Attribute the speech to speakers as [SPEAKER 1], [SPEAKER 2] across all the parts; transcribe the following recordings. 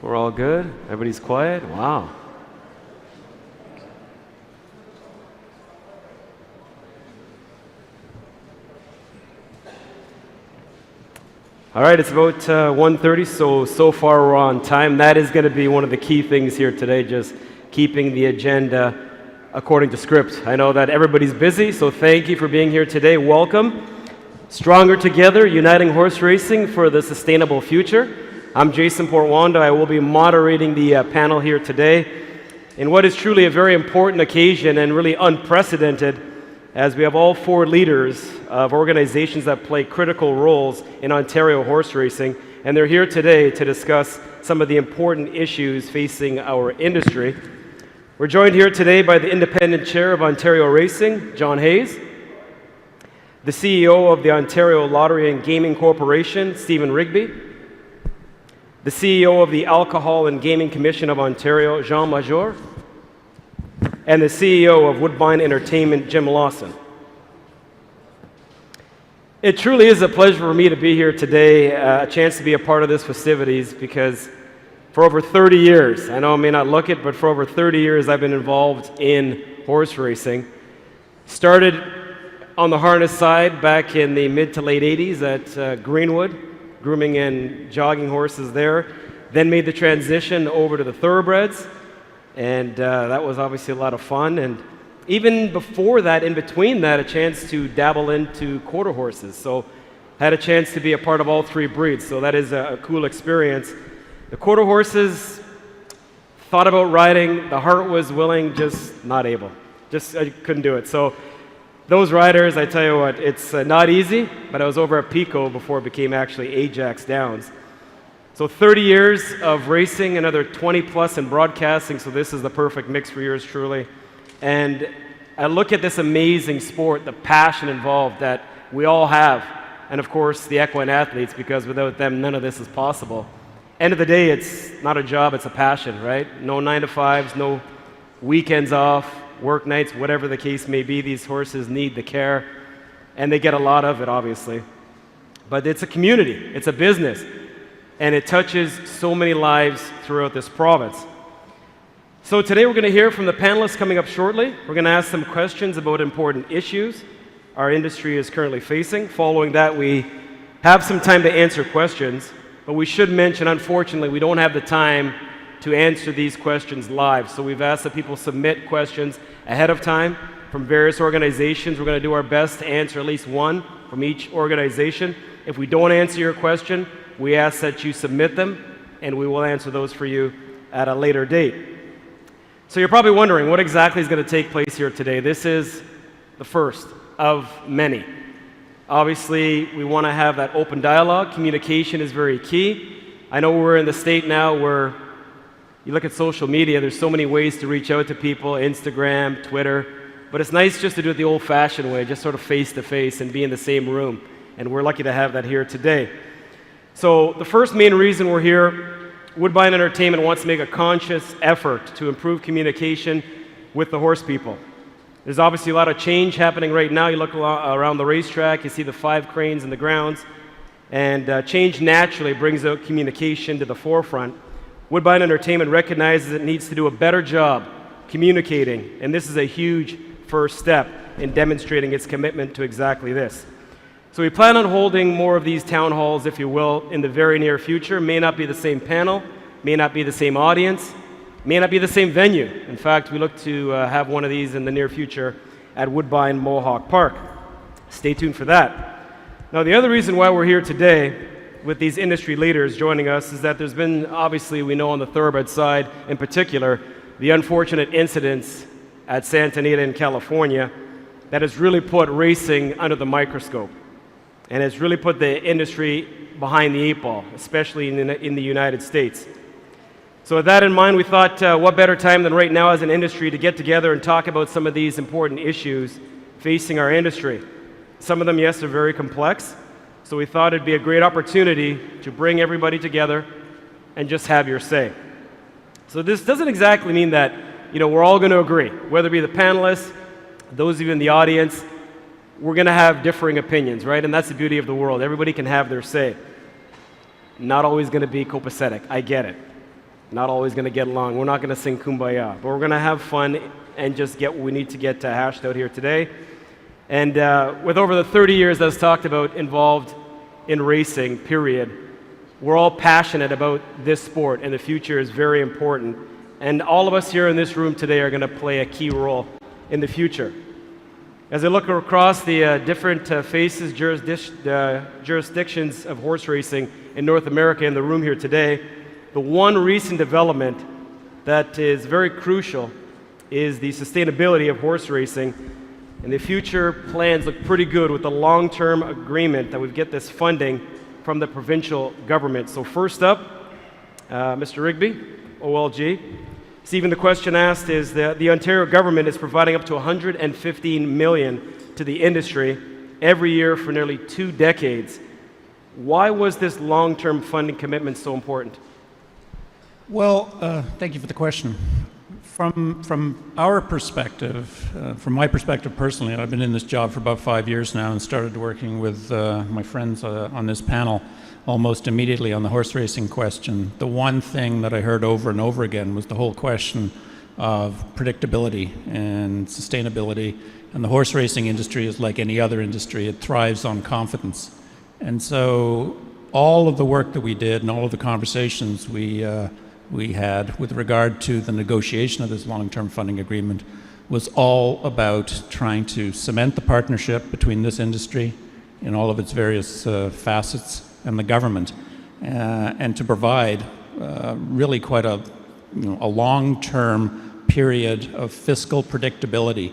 [SPEAKER 1] We're all good? Everybody's quiet? Wow. All right, it's about 1:30, so far we're on time. That is going to be one of the key things here today, just keeping the agenda according to script. I know that everybody's busy, so thank you for being here today. Welcome. Stronger Together, Uniting Horse Racing for the Sustainable Future. I'm Jason Portuondo. I will be moderating the panel here today in what is truly a very important occasion and really unprecedented, as we have all four leaders of organizations that play critical roles in Ontario horse racing, and they're here today to discuss some of the important issues facing our industry. We're joined here today by the Independent Chair of Ontario Racing, John Hayes, the CEO of the Ontario Lottery and Gaming Corporation, Stephen Rigby, the CEO of the Alcohol and Gaming Commission of Ontario, Jean Major, and the CEO of Woodbine Entertainment, Jim Lawson. It truly is a pleasure for me to be here today, a chance to be a part of this festivities, because for over 30 years, I know I may not look it, but for over 30 years I've been involved in horse racing. Started on the harness side back in the mid to late 80s at Greenwood, grooming and jogging horses there. Then made the transition over to the thoroughbreds, and that was obviously a lot of fun. And even before that, in between that, a chance to dabble into quarter horses. So had a chance to be a part of all three breeds, so that is a cool experience. The quarter horses, thought about riding, the heart was willing, just not able. I couldn't do it. So those riders, I tell you what, it's not easy, but I was over at Pico before it became actually Ajax Downs. So 30 years of racing, another 20 plus in broadcasting, so this is the perfect mix for yours truly. And I look at this amazing sport, the passion involved that we all have, and of course the equine athletes, because without them none of this is possible. End of the day, it's not a job, it's a passion, right? No 9 to 5s, no weekends off, work nights, whatever the case may be. These horses need the care, and they get a lot of it, obviously. But it's a community, it's a business, and it touches so many lives throughout this province. So today we're going to hear from the panelists coming up shortly. We're going to ask some questions about important issues our industry is currently facing. Following that, we have some time to answer questions, but we should mention, unfortunately, we don't have the time to answer these questions live. So we've asked that people submit questions ahead of time from various organizations. We're going to do our best to answer at least one from each organization. If we don't answer your question, we ask that you submit them, and we will answer those for you at a later date. So you're probably wondering what exactly is going to take place here today. This is the first of many. Obviously, we want to have that open dialogue. Communication is very key. I know we're in the state now where you look at social media, there's so many ways to reach out to people, Instagram, Twitter, but it's nice just to do it the old-fashioned way, just sort of face-to-face and be in the same room, and we're lucky to have that here today. So the first main reason we're here, Woodbine Entertainment wants to make a conscious effort to improve communication with the horse people. There's obviously a lot of change happening right now. You look around the racetrack, you see the 5 cranes in the grounds, and change naturally brings out communication to the forefront. Woodbine Entertainment recognizes it needs to do a better job communicating, and this is a huge first step in demonstrating its commitment to exactly this. So we plan on holding more of these town halls, if you will, in the very near future. May not be the same panel, may not be the same audience, may not be the same venue. In fact, we look to have one of these in the near future at Woodbine Mohawk Park. Stay tuned for that. Now, the other reason why we're here today with these industry leaders joining us is that there's been, obviously, we know on the thoroughbred side in particular, the unfortunate incidents at Santa Anita in California that has really put racing under the microscope and has really put the industry behind the 8 ball, especially in the United States. So with that in mind, we thought what better time than right now as an industry to get together and talk about some of these important issues facing our industry. Some of them, yes, are very complex. So we thought it'd be a great opportunity to bring everybody together and just have your say. So this doesn't exactly mean that, we're all going to agree, whether it be the panelists, those of you in the audience, we're going to have differing opinions, right? And that's the beauty of the world. Everybody can have their say. Not always going to be copacetic. I get it. not always going to get along. We're not going to sing Kumbaya, but we're going to have fun and just get what we need to get hashed out here today. And with over the 30 years that's talked about involved in racing, period, we're all passionate about this sport, and the future is very important. And all of us here in this room today are going to play a key role in the future. As I look across the different faces, jurisdictions of horse racing in North America in the room here today, the one recent development that is very crucial is the sustainability of horse racing. And the future plans look pretty good with the long-term agreement that we get this funding from the provincial government. So first up, Mr. Rigby, OLG. Stephen, the question asked is that the Ontario government is providing up to $115 million to the industry every year for nearly 2 decades. Why was this long-term funding commitment so important?
[SPEAKER 2] Well, thank you for the question. From our perspective, from my perspective personally, I've been in this job for about 5 years now and started working with my friends on this panel almost immediately on the horse racing question. The one thing that I heard over and over again was the whole question of predictability and sustainability. And the horse racing industry is like any other industry. It thrives on confidence. And so all of the work that we did and all of the conversations we had with regard to the negotiation of this long-term funding agreement was all about trying to cement the partnership between this industry in all of its various facets and the government, and to provide really quite a long-term period of fiscal predictability,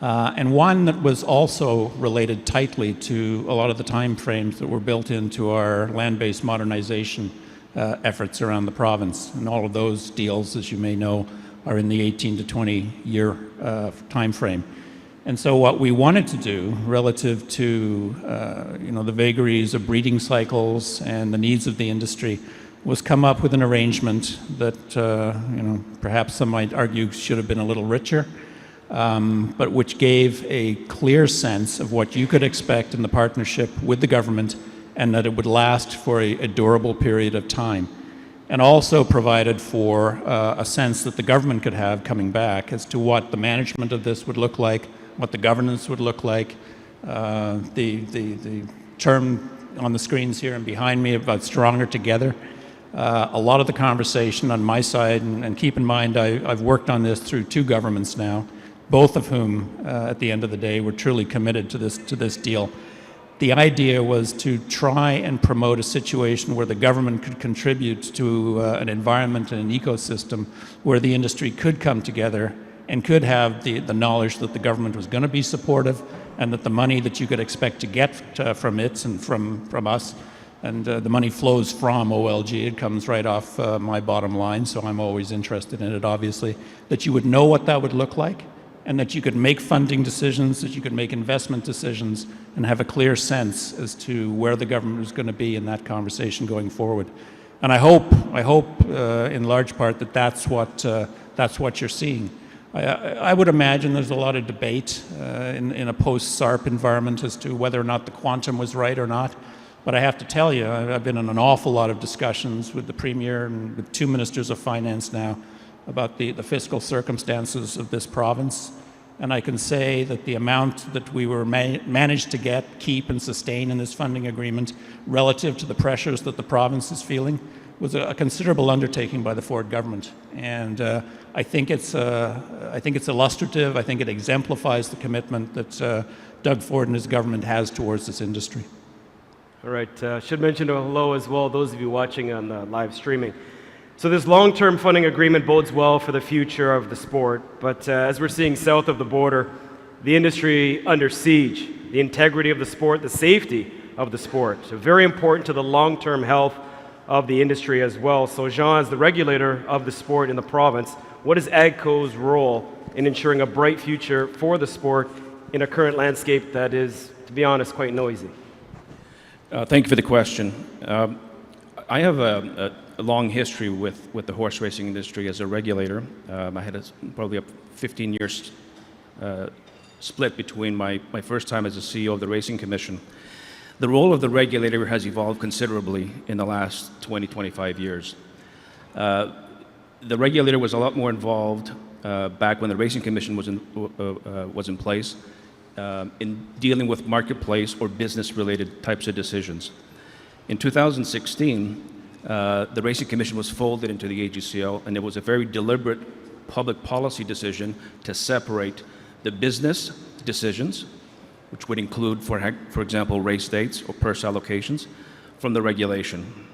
[SPEAKER 2] and one that was also related tightly to a lot of the time frames that were built into our land-based modernization efforts around the province. And all of those deals, as you may know, are in the 18 to 20 year time frame. And so what we wanted to do relative to the vagaries of breeding cycles and the needs of the industry was come up with an arrangement that perhaps some might argue should have been a little richer, but which gave a clear sense of what you could expect in the partnership with the government, and that it would last for a durable period of time, and also provided for a sense that the government could have coming back as to what the management of this would look like, what the governance would look like. The term on the screens here and behind me about stronger together. A lot of the conversation on my side, and keep in mind I've worked on this through 2 governments now, both of whom at the end of the day were truly committed to this deal. The idea was to try and promote a situation where the government could contribute to an environment and an ecosystem where the industry could come together and could have the knowledge that the government was going to be supportive, and that the money that you could expect to get from it and from us, and the money flows from OLG, it comes right off my bottom line, so I'm always interested in it, obviously, that you would know what that would look like, and that you could make funding decisions, that you could make investment decisions, and have a clear sense as to where the government was going to be in that conversation going forward. And I hope in large part that that's what you're seeing. I would imagine there's a lot of debate in a post-SARP environment as to whether or not the quantum was right or not. But I have to tell you, I've been in an awful lot of discussions with the Premier and with 2 Ministers of Finance now about the fiscal circumstances of this province. And I can say that the amount that we were managed to keep and sustain in this funding agreement relative to the pressures that the province is feeling was a considerable undertaking by the Ford government. And I think it's illustrative. I think it exemplifies the commitment that Doug Ford and his government has towards this industry.
[SPEAKER 1] All right, should mention a hello as well, those of you watching on the live streaming. So this long-term funding agreement bodes well for the future of the sport, but as we're seeing south of the border, the industry under siege, the integrity of the sport, the safety of the sport, so very important to the long-term health of the industry as well. So Jean, as the regulator of the sport in the province, what is Adco's role in ensuring a bright future for the sport in a current landscape that is, to be honest, quite noisy?
[SPEAKER 3] Thank you for the question. I have a long history with the horse racing industry as a regulator. I had probably a 15 years split between my first time as a CEO of the Racing Commission. The role of the regulator has evolved considerably in the last 20, 25 years. The regulator was a lot more involved back when the Racing Commission was in place in dealing with marketplace or business-related types of decisions. In 2016, the Racing Commission was folded into the AGCO, and it was a very deliberate public policy decision to separate the business decisions, which would include, for example, race dates or purse allocations, from the regulation.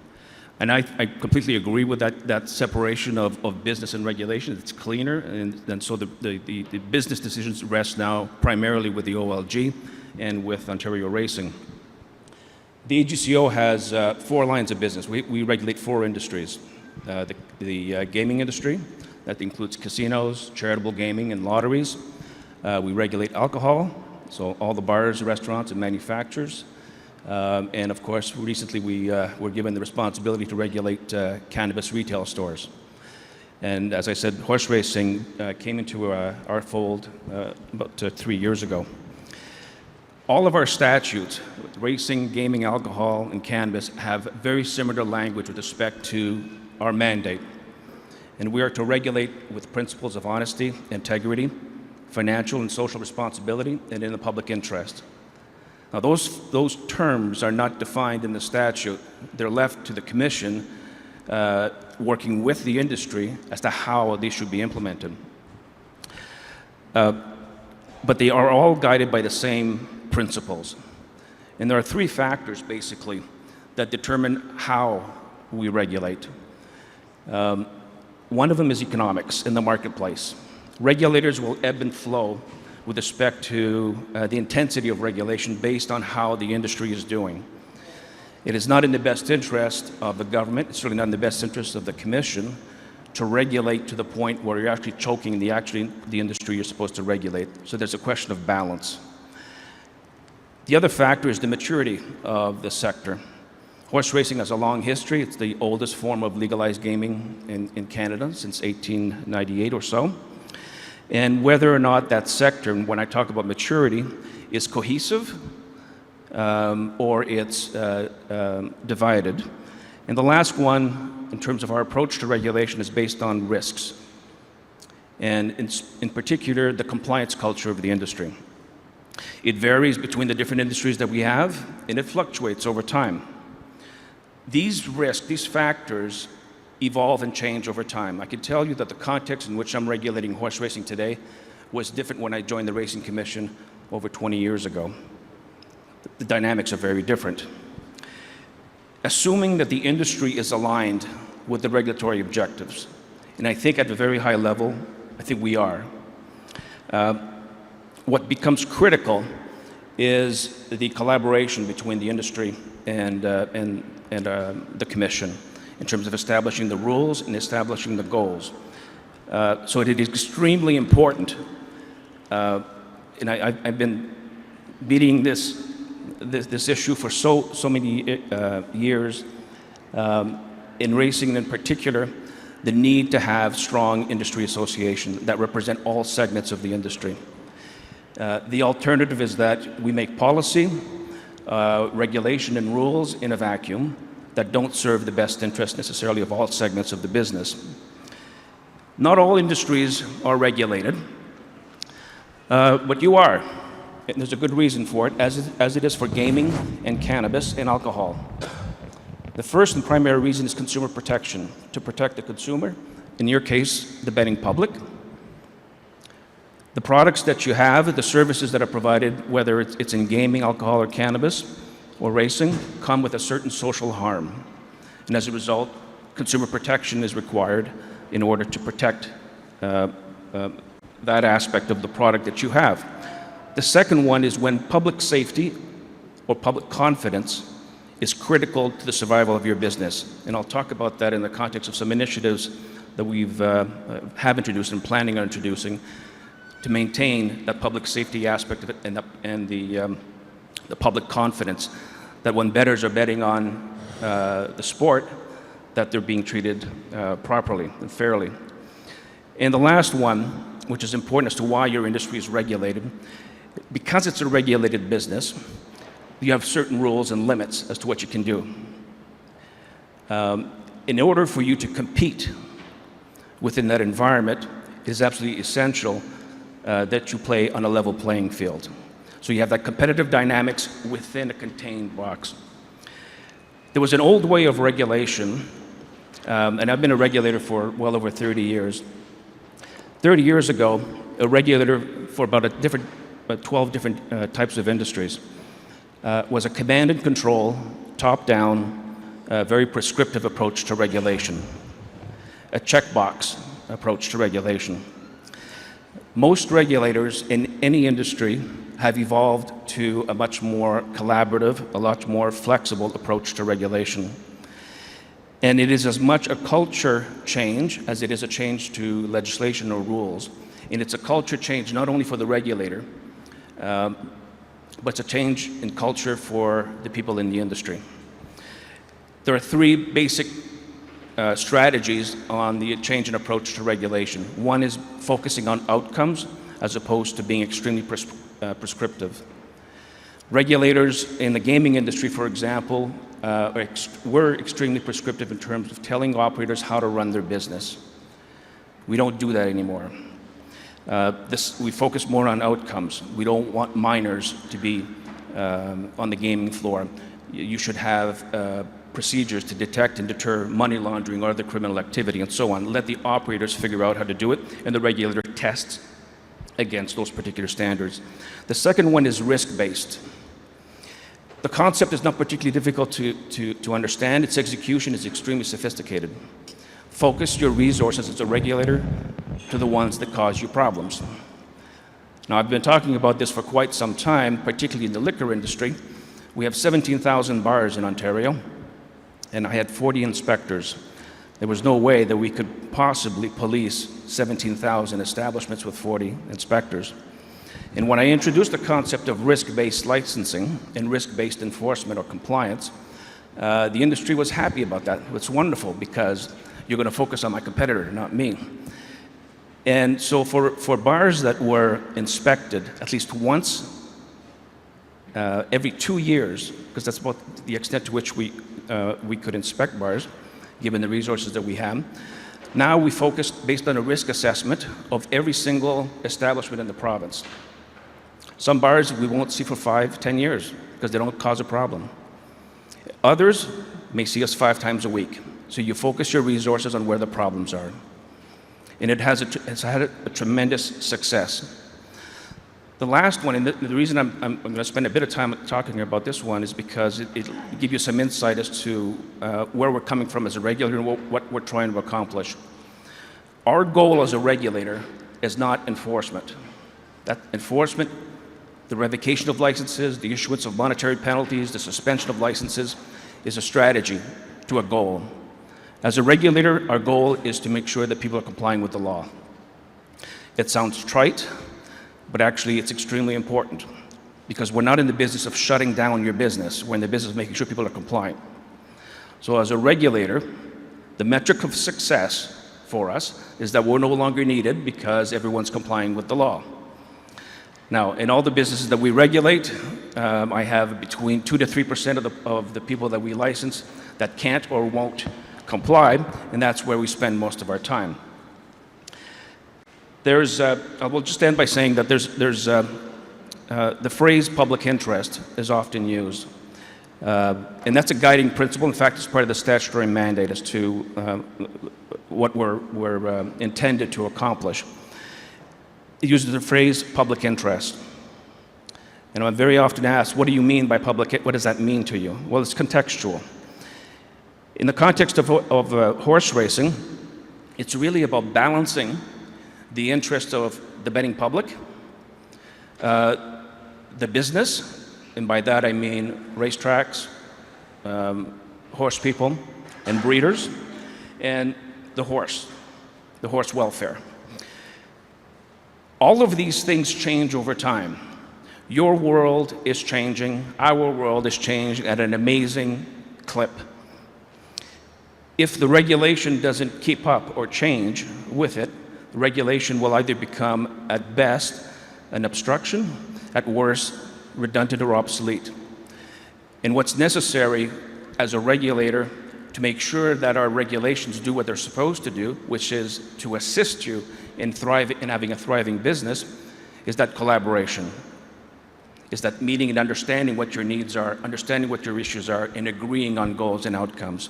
[SPEAKER 3] And I completely agree with that separation of business and regulation. It's cleaner, and so the business decisions rest now primarily with the OLG and with Ontario Racing. The AGCO has 4 lines of business. We regulate 4 industries. The gaming industry, that includes casinos, charitable gaming, and lotteries. We regulate alcohol, so all the bars, restaurants, and manufacturers. And of course, recently we were given the responsibility to regulate cannabis retail stores. And as I said, horse racing came into our fold about 3 years ago. All of our statutes, racing, gaming, alcohol, and cannabis, have very similar language with respect to our mandate. And we are to regulate with principles of honesty, integrity, financial and social responsibility, and in the public interest. Now, those terms are not defined in the statute. They're left to the Commission, working with the industry as to how they should be implemented. But they are all guided by the same principles. And there are 3 factors, basically, that determine how we regulate. One of them is economics in the marketplace. Regulators will ebb and flow with respect to the intensity of regulation based on how the industry is doing. It is not in the best interest of the government, it's certainly not in the best interest of the Commission, to regulate to the point where you're actually choking the industry you're supposed to regulate. So there's a question of balance. The other factor is the maturity of the sector. Horse racing has a long history. It's the oldest form of legalized gaming in Canada since 1898 or so. And whether or not that sector, and when I talk about maturity, is cohesive or it's divided. And the last one, in terms of our approach to regulation, is based on risks, and in particular, the compliance culture of the industry. It varies between the different industries that we have, and it fluctuates over time. These risks, these factors, evolve and change over time. I can tell you that the context in which I'm regulating horse racing today was different when I joined the Racing Commission over 20 years ago. The dynamics are very different. Assuming that the industry is aligned with the regulatory objectives, and I think at a very high level, I think we are, what becomes critical is the collaboration between the industry and the Commission in terms of establishing the rules and establishing the goals. So it is extremely important, and I've been beating this issue for so many years, in racing in particular, the need to have strong industry associations that represent all segments of the industry. The alternative is that we make policy, regulation, and rules in a vacuum that don't serve the best interest necessarily of all segments of the business. Not all industries are regulated, but you are. And there's a good reason for it, as it is for gaming and cannabis and alcohol. The first and primary reason is consumer protection, to protect the consumer, in your case, the betting public. The products that you have, the services that are provided, whether it's in gaming, alcohol, or cannabis, or racing, come with a certain social harm. And as a result, consumer protection is required in order to protect that aspect of the product that you have. The second one is when public safety or public confidence is critical to the survival of your business. And I'll talk about that in the context of some initiatives that we've have introduced and planning on introducing to maintain that public safety aspect of it and the public confidence that when bettors are betting on the sport, that they're being treated properly and fairly. And the last one, which is important as to why your industry is regulated, because it's a regulated business, you have certain rules and limits as to what you can do. In order for you to compete within that environment, it is absolutely essential that you play on a level playing field. So you have that competitive dynamics within a contained box. There was an old way of regulation, and I've been a regulator for well over 30 years. 30 years ago, a regulator for about 12 different types of industries was a command and control, top-down, very prescriptive approach to regulation, a checkbox approach to regulation. Most regulators in any industry have evolved to a much more collaborative, a lot more flexible approach to regulation. And it is as much a culture change as it is a change to legislation or rules. And it's a culture change not only for the regulator, but it's a change in culture for the people in the industry. There are three basic strategies on the change in approach to regulation. One is focusing on outcomes as opposed to being extremely prescriptive. Regulators in the gaming industry, for example, were extremely prescriptive in terms of telling operators how to run their business. We don't do that anymore. We focus more on outcomes. We don't want minors to be on the gaming floor. You should have procedures to detect and deter money laundering or other criminal activity and so on. Let the operators figure out how to do it, and the regulator tests against those particular standards. The second one is risk-based. The concept is not particularly difficult to understand. Its execution is extremely sophisticated. Focus your resources as a regulator to the ones that cause you problems. Now, I've been talking about this for quite some time, particularly in the liquor industry. We have 17,000 bars in Ontario, and I had 40 inspectors. There was no way that we could possibly police 17,000 establishments with 40 inspectors. And when I introduced the concept of risk-based licensing and risk-based enforcement or compliance, the industry was happy about that. It's wonderful because you're going to focus on my competitor, not me. And so for bars that were inspected at least once every 2 years, because that's about the extent to which we could inspect bars, given the resources that we have. Now we focus based on a risk assessment of every single establishment in the province. Some bars we won't see for 5, 10 years because they don't cause a problem. Others may see us 5 times a week. So you focus your resources on where the problems are. And it's had a tremendous success. The last one, and the reason I'm going to spend a bit of time talking about this one is because it'll give you some insight as to where we're coming from as a regulator and what we're trying to accomplish. Our goal as a regulator is not enforcement. That enforcement, the revocation of licenses, the issuance of monetary penalties, the suspension of licenses, is a strategy to a goal. As a regulator, our goal is to make sure that people are complying with the law. It sounds trite, but actually it's extremely important because we're not in the business of shutting down your business. We're in the business of making sure people are compliant. So as a regulator, the metric of success for us is that we're no longer needed because everyone's complying with the law. Now, in all the businesses that we regulate, I have between 2 to 3% of the people that we license that can't or won't comply, and that's where we spend most of our time. I will just end by saying that the phrase public interest is often used. And that's a guiding principle. In fact, it's part of the statutory mandate as to what we're intended to accomplish. It uses the phrase public interest. And I'm very often asked, what do you mean by what does that mean to you? Well, it's contextual. In the context of horse racing, it's really about balancing the interests of the betting public, the business, and by that I mean racetracks, horse people, and breeders, and the horse welfare. All of these things change over time. Your world is changing, our world is changing at an amazing clip. If the regulation doesn't keep up or change with it, regulation will either become, at best, an obstruction, at worst, redundant or obsolete. And what's necessary as a regulator to make sure that our regulations do what they're supposed to do, which is to assist you in having a thriving business, is that collaboration. Is that meeting and understanding what your needs are, understanding what your issues are, and agreeing on goals and outcomes.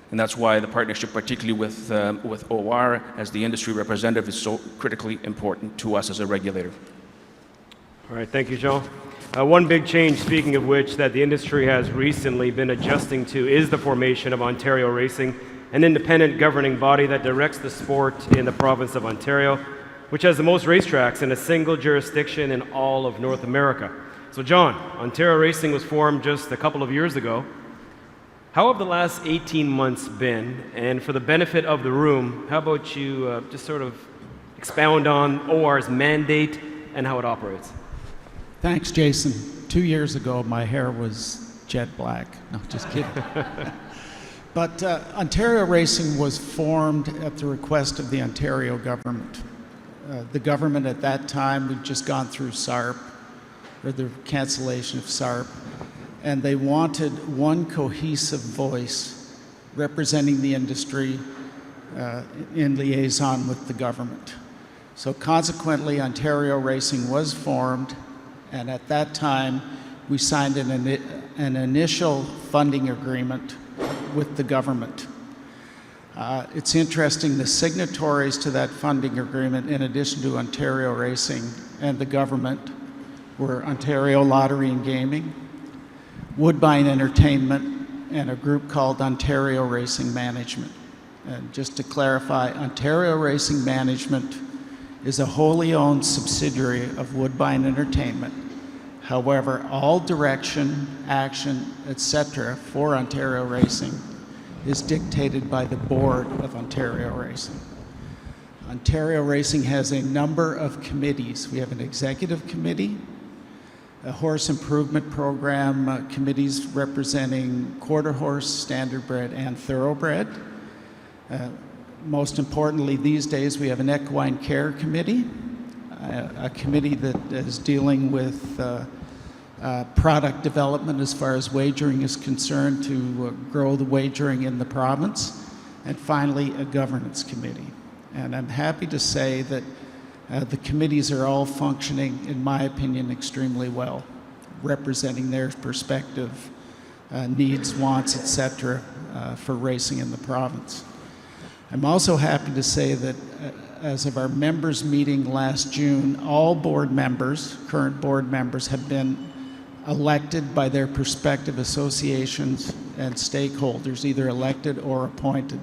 [SPEAKER 3] And that's why the partnership, particularly with OR as the industry representative, is so critically important to us as a regulator.
[SPEAKER 1] All right, thank you, Jean. One big change, speaking of which, that the industry has recently been adjusting to is the formation of Ontario Racing, an independent governing body that directs the sport in the province of Ontario, which has the most racetracks in a single jurisdiction in all of North America. So John, Ontario Racing was formed just a couple of years ago. How have the last 18 months been? And for the benefit of the room, how about you just sort of expound on OR's mandate and how it operates?
[SPEAKER 4] Thanks, Jason. 2 years ago, my hair was jet black. No, just kidding. But Ontario Racing was formed at the request of the Ontario government. The government at that time, we'd just gone through SARP, or the cancellation of SARP, and they wanted one cohesive voice representing the industry in liaison with the government. So consequently, Ontario Racing was formed, and at that time, we signed an initial funding agreement with the government. It's interesting, the signatories to that funding agreement, in addition to Ontario Racing and the government, were Ontario Lottery and Gaming, Woodbine Entertainment, and a group called Ontario Racing Management. And just to clarify, Ontario Racing Management is a wholly owned subsidiary of Woodbine Entertainment. However, all direction, action, etc. for Ontario Racing is dictated by the board of Ontario Racing. Ontario Racing has a number of committees. We have an executive committee, a horse improvement program committees representing quarter horse, standardbred, and thoroughbred. Most importantly, these days we have an equine care committee, a committee that is dealing with product development as far as wagering is concerned to grow the wagering in the province, and finally a governance committee. And I'm happy to say that the committees are all functioning, in my opinion, extremely well, representing their perspective, needs, wants, etc. For racing in the province. I'm also happy to say that as of our members meeting last June, all board members, current board members, have been elected by their prospective associations and stakeholders, either elected or appointed.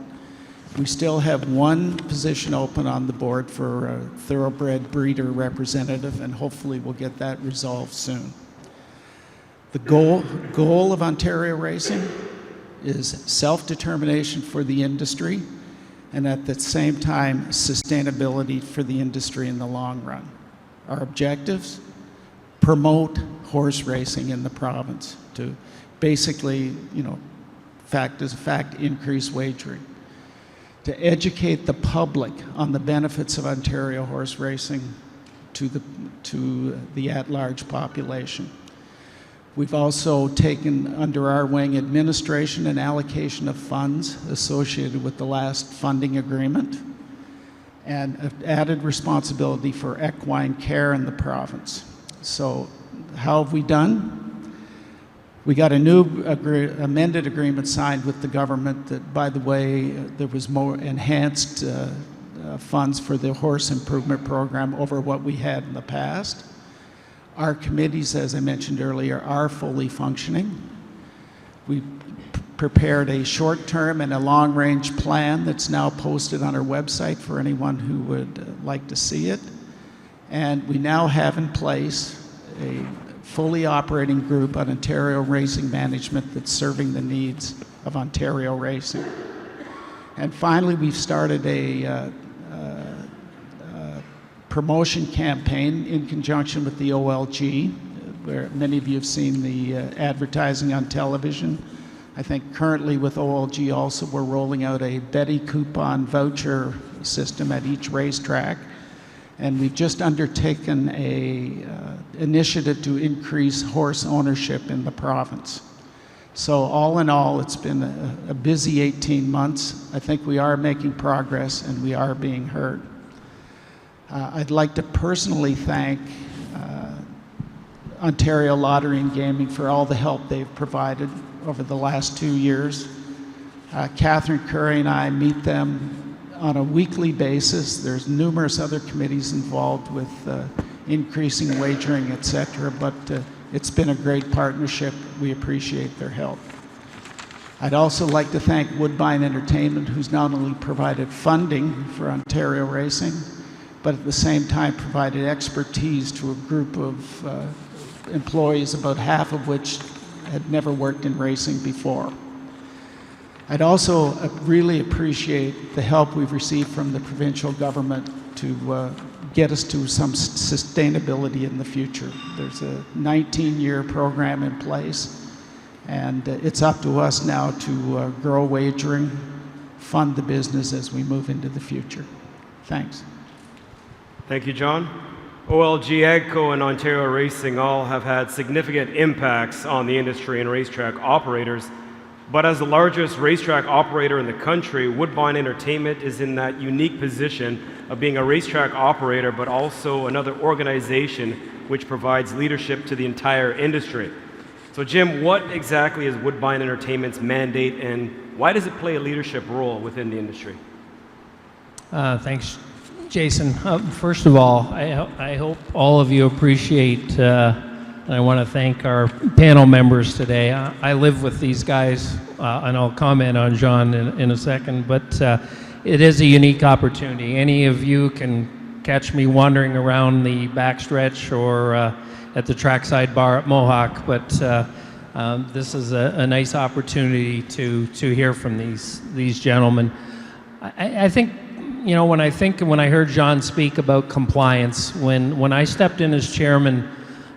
[SPEAKER 4] We still have one position open on the board for a thoroughbred breeder representative, and hopefully we'll get that resolved soon. The goal of Ontario Racing is self-determination for the industry, and at the same time, sustainability for the industry in the long run. Our objectives: promote horse racing in the province, to basically, increase wagering, to educate the public on the benefits of Ontario horse racing to the at-large population. We've also taken under our wing administration and allocation of funds associated with the last funding agreement, and added responsibility for equine care in the province. So how have we done? We got a new amended agreement signed with the government that, by the way, there was more enhanced funds for the horse improvement program over what we had in the past. Our committees, as I mentioned earlier, are fully functioning. We prepared a short-term and a long-range plan that's now posted on our website for anyone who would like to see it. And we now have in place a fully operating group on Ontario Racing Management that's serving the needs of Ontario Racing. And finally, we've started a promotion campaign in conjunction with the OLG, where many of you have seen the advertising on television. I think currently with OLG also we're rolling out a Betty coupon voucher system at each racetrack. And we've just undertaken a initiative to increase horse ownership in the province. So all in all, it's been a busy 18 months. I think we are making progress and we are being heard. I'd like to personally thank Ontario Lottery and Gaming for all the help they've provided over the last 2 years. Catherine Curry and I meet them on a weekly basis. There's numerous other committees involved with increasing wagering, etc., but it's been a great partnership. We appreciate their help. I'd also like to thank Woodbine Entertainment, who's not only provided funding for Ontario racing, but at the same time provided expertise to a group of employees, about half of which had never worked in racing before. I'd also really appreciate the help we've received from the provincial government to get us to some sustainability in the future. There's a 19-year program in place, and it's up to us now to grow wagering, fund the business as we move into the future. Thanks.
[SPEAKER 1] Thank you, John. OLG, Adco, and Ontario Racing all have had significant impacts on the industry and racetrack operators. But as the largest racetrack operator in the country, Woodbine Entertainment is in that unique position of being a racetrack operator, but also another organization which provides leadership to the entire industry. So Jim, what exactly is Woodbine Entertainment's mandate, and why does it play a leadership role within the industry?
[SPEAKER 5] Thanks, Jason. First of all, I hope all of you appreciate, and I want to thank our panel members today. I live with these guys, and I'll comment on John in a second, but it is a unique opportunity. Any of you can catch me wandering around the backstretch or at the trackside bar at Mohawk, but this is a nice opportunity to hear from these gentlemen. I think, you know, when I heard John speak about compliance, when I stepped in as chairman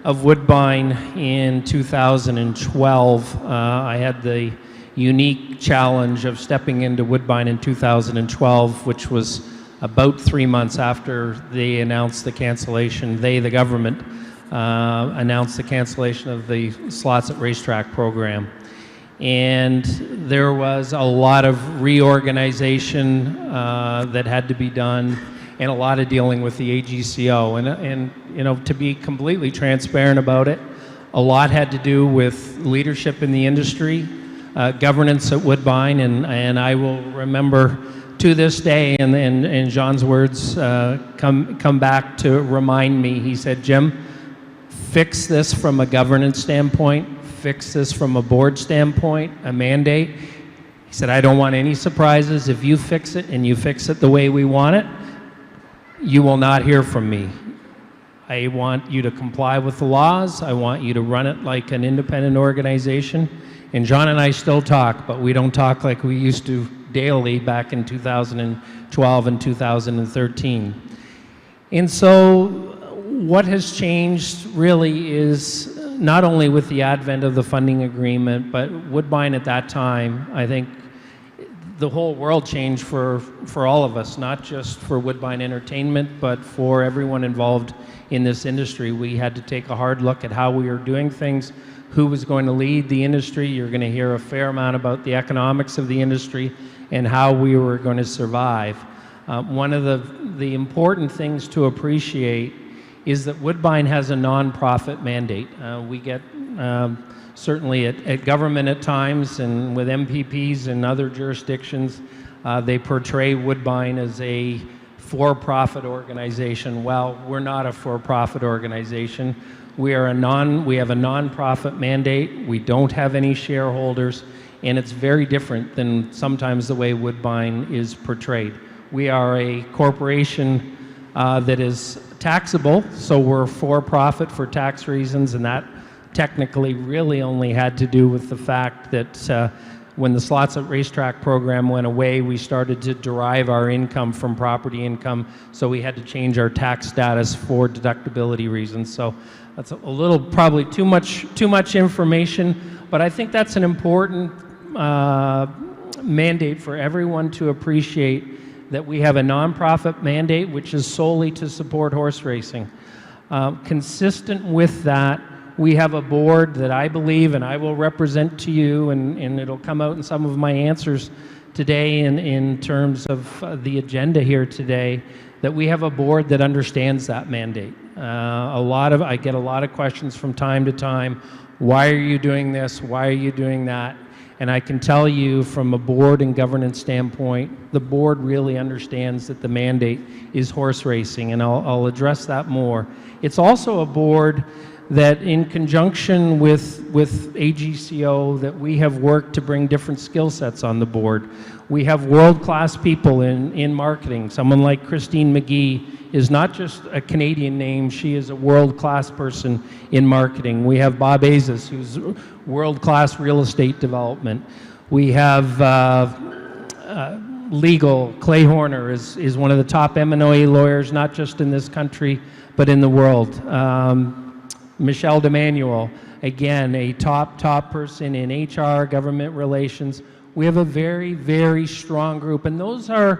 [SPEAKER 5] of Woodbine in 2012, I had the unique challenge of stepping into Woodbine in 2012, which was about 3 months after they announced the cancellation. The government, announced the cancellation of the Slots at Racetrack program. And there was a lot of reorganization that had to be done, and a lot of dealing with the AGCO. And you know, to be completely transparent about it, a lot had to do with leadership in the industry, governance at Woodbine, and I will remember to this day, and John's words come back to remind me. He said, Jim, fix this from a governance standpoint, fix this from a board standpoint, a mandate. He said, I don't want any surprises. If you fix it and you fix it the way we want it, you will not hear from me. I want you to comply with the laws. I want you to run it like an independent organization. And John and I still talk, but we don't talk like we used to daily back in 2012 and 2013. And so what has changed really is not only with the advent of the funding agreement, but Woodbine at that time, I think the whole world changed for all of us, not just for Woodbine Entertainment, but for everyone involved in this industry. We had to take a hard look at how we were doing things, who was going to lead the industry. You're going to hear a fair amount about the economics of the industry and how we were going to survive. One of the important things to appreciate is that Woodbine has a nonprofit mandate. We get certainly at government at times, and with MPPs and other jurisdictions, they portray Woodbine as a for-profit organization. Well, we're not a for-profit organization. We have a nonprofit mandate. We don't have any shareholders, and it's very different than sometimes the way Woodbine is portrayed. We are a corporation that is taxable, so we're for-profit for tax reasons, and that technically really only had to do with the fact that when the Slots at Racetrack program went away, we started to derive our income from property income, so we had to change our tax status for deductibility reasons. So that's a little, probably too much information, but I think that's an important mandate for everyone to appreciate, that we have a nonprofit mandate which is solely to support horse racing. Consistent with that, we have a board that I believe, and I will represent to you, and it'll come out in some of my answers today in terms of the agenda here today, that we have a board that understands that mandate. I get a lot of questions from time to time. Why are you doing this? Why are you doing that? And I can tell you from a board and governance standpoint, the board really understands that the mandate is horse racing, and I'll address that more. It's also a board that in conjunction with AGCO, that we have worked to bring different skill sets on the board. We have world-class people in marketing. Someone like Christine McGee is not just a Canadian name, she is a world-class person in marketing. We have Bob Azis, who's world-class real estate development. We have legal. Clay Horner is one of the top M&A lawyers, not just in this country, but in the world. Michelle DeManuel, again, a top person in HR, government relations. We have a very, very strong group, and those are,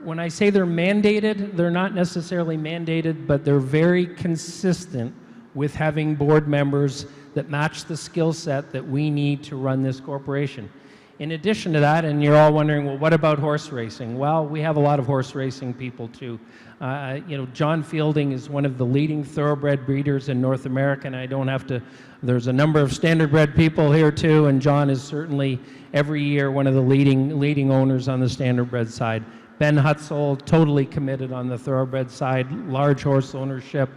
[SPEAKER 5] when I say they're mandated, they're not necessarily mandated, but they're very consistent with having board members that match the skill set that we need to run this corporation. In addition to that, and you're all wondering, well, what about horse racing? Well, we have a lot of horse racing people too. John Fielding is one of the leading thoroughbred breeders in North America, and I don't have to, there's a number of standardbred people here too, and John is certainly every year one of the leading owners on the standardbred side. Ben Hutzel, totally committed on the thoroughbred side, large horse ownership.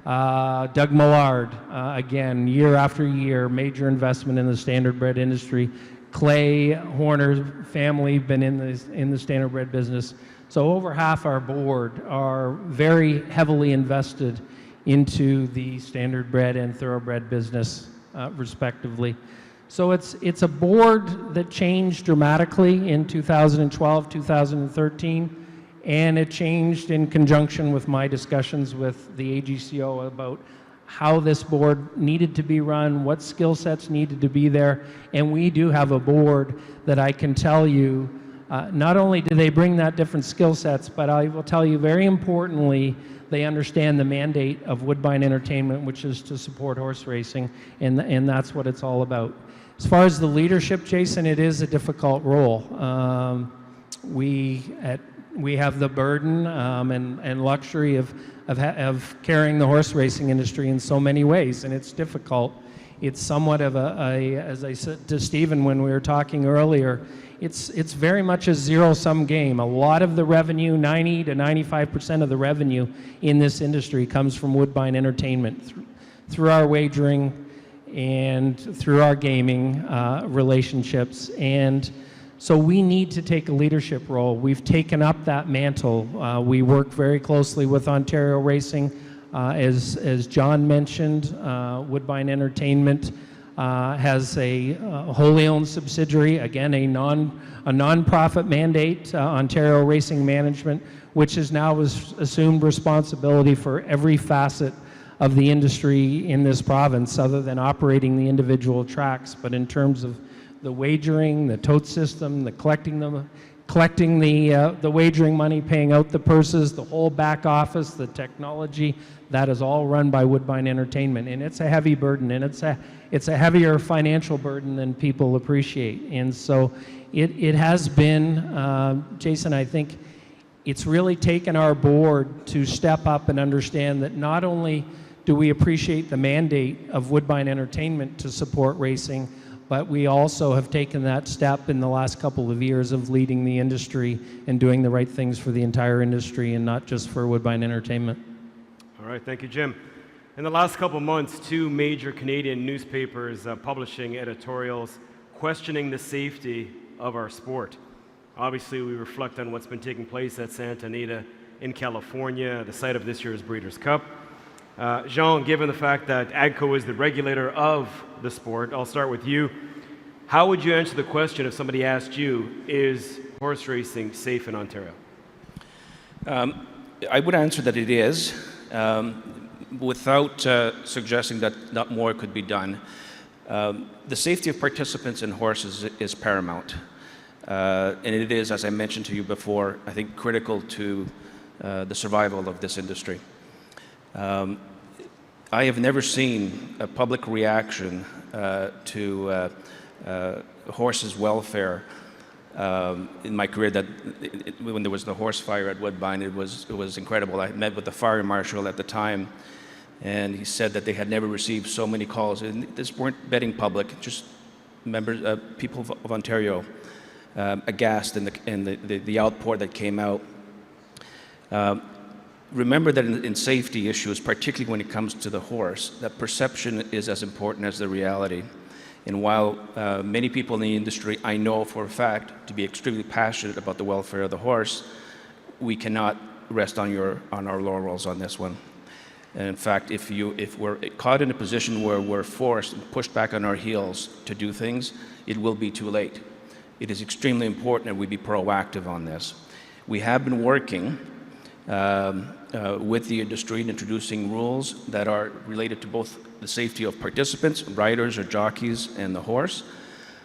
[SPEAKER 5] Doug Millard, again, year after year, major investment in the standardbred industry. Clay Horner family, been in the standardbred business. So over half our board are very heavily invested into the standardbred and thoroughbred business, respectively. So it's a board that changed dramatically in 2012, 2013, and it changed in conjunction with my discussions with the AGCO about how this board needed to be run, what skill sets needed to be there, and we do have a board that I can tell you, not only do they bring that different skill sets, but I will tell you very importantly, they understand the mandate of Woodbine Entertainment, which is to support horse racing, and that's what it's all about. As far as the leadership, Jason, it is a difficult role. We have the burden and luxury of carrying the horse racing industry in so many ways, and it's difficult. It's somewhat of as I said to Stephen when we were talking earlier, it's very much a zero-sum game. A lot of the revenue, 90 to 95% of the revenue in this industry comes from Woodbine Entertainment through our wagering and through our gaming relationships. And so we need to take a leadership role. We've taken up that mantle. We work very closely with Ontario Racing. As John mentioned, Woodbine Entertainment has a wholly owned subsidiary, again, a non-profit mandate, Ontario Racing Management, which has now assumed responsibility for every facet of the industry in this province, other than operating the individual tracks. But in terms of the wagering, the tote system, the collecting the wagering money, paying out the purses, the whole back office, the technology, that is all run by Woodbine Entertainment, and it's a heavy burden, and it's a heavier financial burden than people appreciate. And so it has been, Jason, I think it's really taken our board to step up and understand that not only do we appreciate the mandate of Woodbine Entertainment to support racing, but we also have taken that step in the last couple of years of leading the industry and doing the right things for the entire industry and not just for Woodbine Entertainment.
[SPEAKER 1] All right, thank you, Jim. In the last couple of months, two major Canadian newspapers publishing editorials questioning the safety of our sport. Obviously, we reflect on what's been taking place at Santa Anita in California, the site of this year's Breeders' Cup. Jean, given the fact that Adco is the regulator of the sport, I'll start with you. How would you answer the question if somebody asked you, is horse racing safe in Ontario?
[SPEAKER 3] I would answer that it is, without suggesting that not more could be done. The safety of participants in horses is paramount. And it is, as I mentioned to you before, I think critical to the survival of this industry. I have never seen a public reaction to horses' welfare in my career when there was the horse fire at Woodbine. It was incredible. I met with the fire marshal at the time, and he said that they had never received so many calls. And this weren't betting public, just members, people of Ontario, aghast in the outpour that came out. Remember that in safety issues, particularly when it comes to the horse, that perception is as important as the reality. And while many people in the industry, I know for a fact, to be extremely passionate about the welfare of the horse, we cannot rest on our laurels on this one. And in fact, if we're caught in a position where we're forced and pushed back on our heels to do things, it will be too late. It is extremely important that we be proactive on this. We have been working with the industry in introducing rules that are related to both the safety of participants, riders or jockeys, and the horse,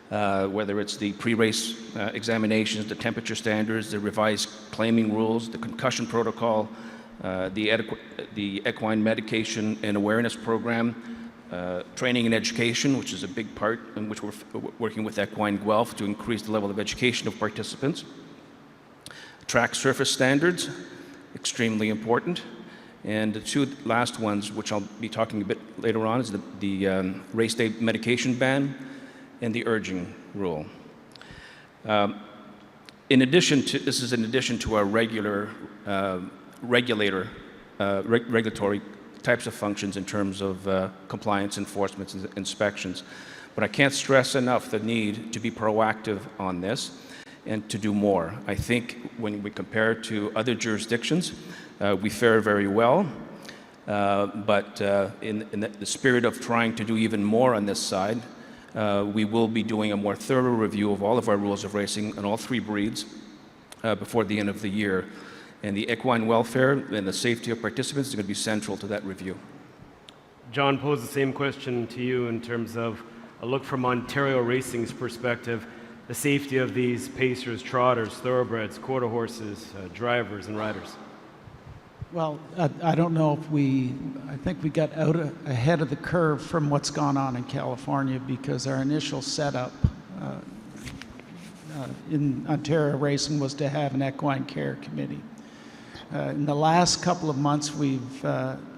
[SPEAKER 3] whether it's the pre-race examinations, the temperature standards, the revised claiming rules, the concussion protocol, the equine medication and awareness program, training and education, which is a big part in which we're working with Equine Guelph to increase the level of education of participants. Track surface standards, extremely important. And the two last ones, which I'll be talking a bit later on, is the race day medication ban and the urging rule. In addition to our regular regulatory types of functions in terms of compliance, enforcement, and inspections. But I can't stress enough the need to be proactive on this and to do more. I think when we compare to other jurisdictions, we fare very well, but in the spirit of trying to do even more on this side, we will be doing a more thorough review of all of our rules of racing on all three breeds before the end of the year. And the equine welfare and the safety of participants is going to be central to that review.
[SPEAKER 1] John posed the same question to you in terms of a look from Ontario Racing's perspective, the safety of these pacers, trotters, thoroughbreds, quarter horses, drivers, and riders.
[SPEAKER 4] Well, I don't know if I think we got out ahead of the curve from what's gone on in California, because our initial setup in Ontario Racing was to have an equine care committee. In the last couple of months, we've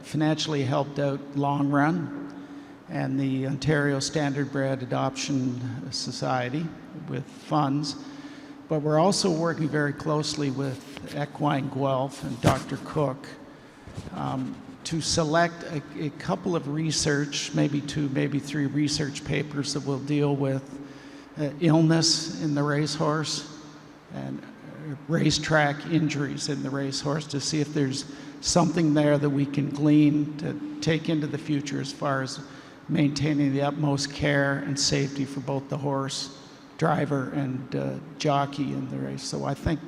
[SPEAKER 4] financially helped out Long Run and the Ontario Standardbred Adoption Society with funds, but we're also working very closely with Equine Guelph and Dr. Cook to select a couple of research, maybe 2, maybe 3 research papers that will deal with illness in the racehorse and racetrack injuries in the racehorse, to see if there's something there that we can glean to take into the future as far as maintaining the utmost care and safety for both the horse, driver, and jockey in the race. So I think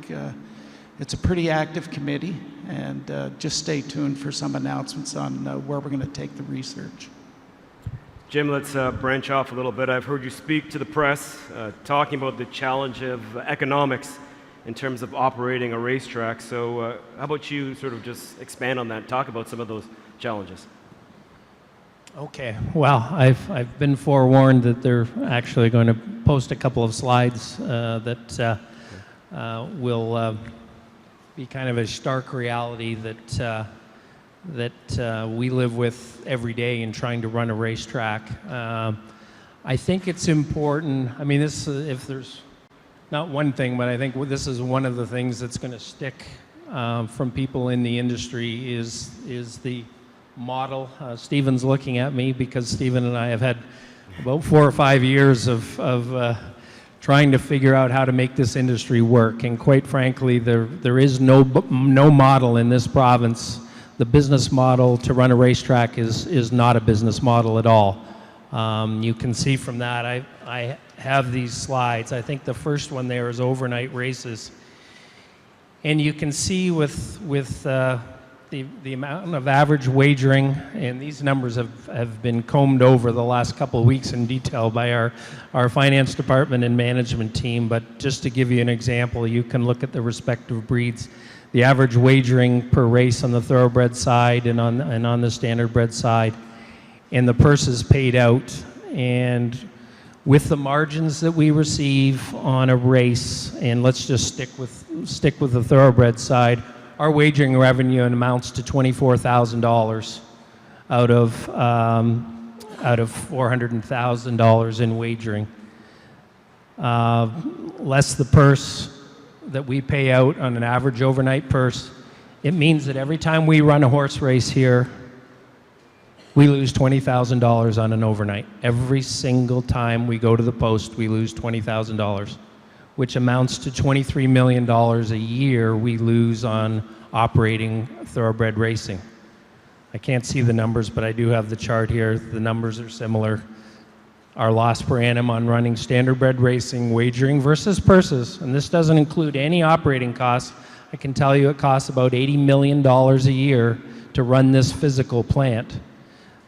[SPEAKER 4] it's a pretty active committee, and just stay tuned for some announcements on where we're going to take the research.
[SPEAKER 1] Jim, let's branch off a little bit. I've heard you speak to the press talking about the challenge of economics in terms of operating a racetrack. So how about you sort of just expand on that and talk about some of those challenges?
[SPEAKER 5] Okay, well, I've been forewarned that they're actually going to post a couple of slides that will be kind of a stark reality that we live with every day in trying to run a racetrack. I think it's important. I mean, this, if there's not one thing, but I think this is one of the things that's going to stick from people in the industry is the model. Stephen's looking at me because Stephen and I have had about 4 or 5 years of trying to figure out how to make this industry work. And quite frankly, there is no model in this province. The business model to run a racetrack is not a business model at all. You can see from that, I have these slides. I think the first one there is overnight races. And you can see with the amount of average wagering, and these numbers have been combed over the last couple of weeks in detail by our finance department and management team. But just to give you an example, you can look at the respective breeds. The average wagering per race on the thoroughbred side and on the standardbred side, and the purses paid out. And with the margins that we receive on a race, and let's just stick with the thoroughbred side, our wagering revenue amounts to $24,000 out of $400,000 in wagering. Less the purse that we pay out on an average overnight purse, it means that every time we run a horse race here, we lose $20,000 on an overnight. Every single time we go to the post, we lose $20,000, which amounts to $23 million a year we lose on operating thoroughbred racing. I can't see the numbers, but I do have the chart here. The numbers are similar. Our loss per annum on running standardbred racing, wagering versus purses, and this doesn't include any operating costs. I can tell you it costs about $80 million a year to run this physical plant.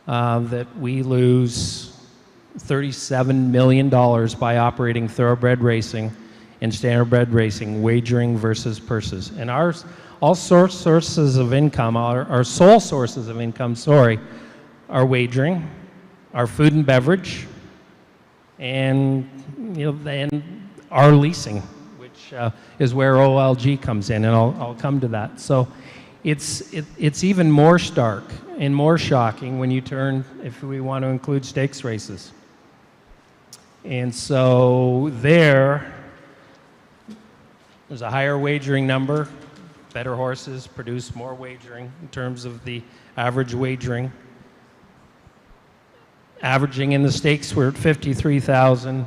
[SPEAKER 5] That we lose $37 million by operating thoroughbred racing and standardbred racing, wagering versus purses. And all sources of income, our sole sources of income, are wagering, our food and beverage, and our leasing, which is where OLG comes in, and I'll come to that. So it's even more stark and more shocking when you turn, if we want to include stakes races. And so there's a higher wagering number. Better horses produce more wagering in terms of the average wagering. Averaging in the stakes, we're at 53,000.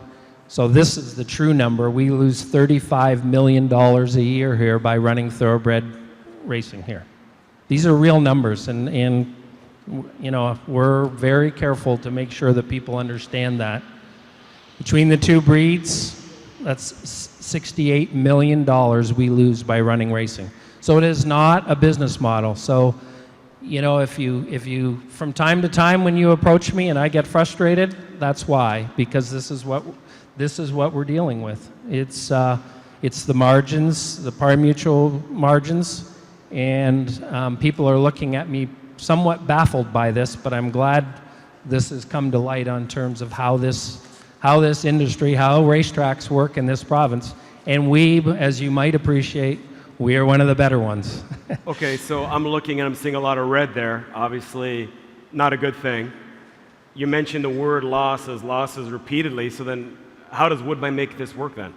[SPEAKER 5] So this is the true number. We lose $35 million a year here by running thoroughbred racing here. These are real numbers, and we're very careful to make sure that people understand that. Between the two breeds, that's $68 million we lose by running racing. So it is not a business model. So, if you from time to time when you approach me and I get frustrated, that's why, because this is what we're dealing with. It's the margins, the pari-mutuel margins, and people are looking at me somewhat baffled by this, but I'm glad this has come to light on terms of how this industry, how racetracks work in this province. And we, as you might appreciate, we are one of the better ones.
[SPEAKER 1] Okay, so I'm looking and I'm seeing a lot of red there. Obviously, not a good thing. You mentioned the word losses repeatedly, so then how does Woodbine make this work then?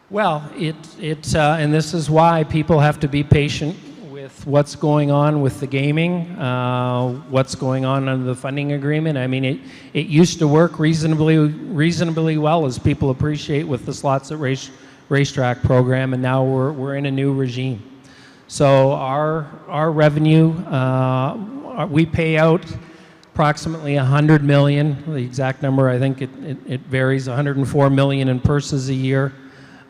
[SPEAKER 5] Well, and this is why people have to be patient with what's going on with the gaming, what's going on under the funding agreement. I mean, it used to work reasonably well, as people appreciate, with the slots at Racetrack program, and now we're in a new regime. So our revenue, we pay out approximately $100 million. The exact number, I think it varies. $104 million in purses a year.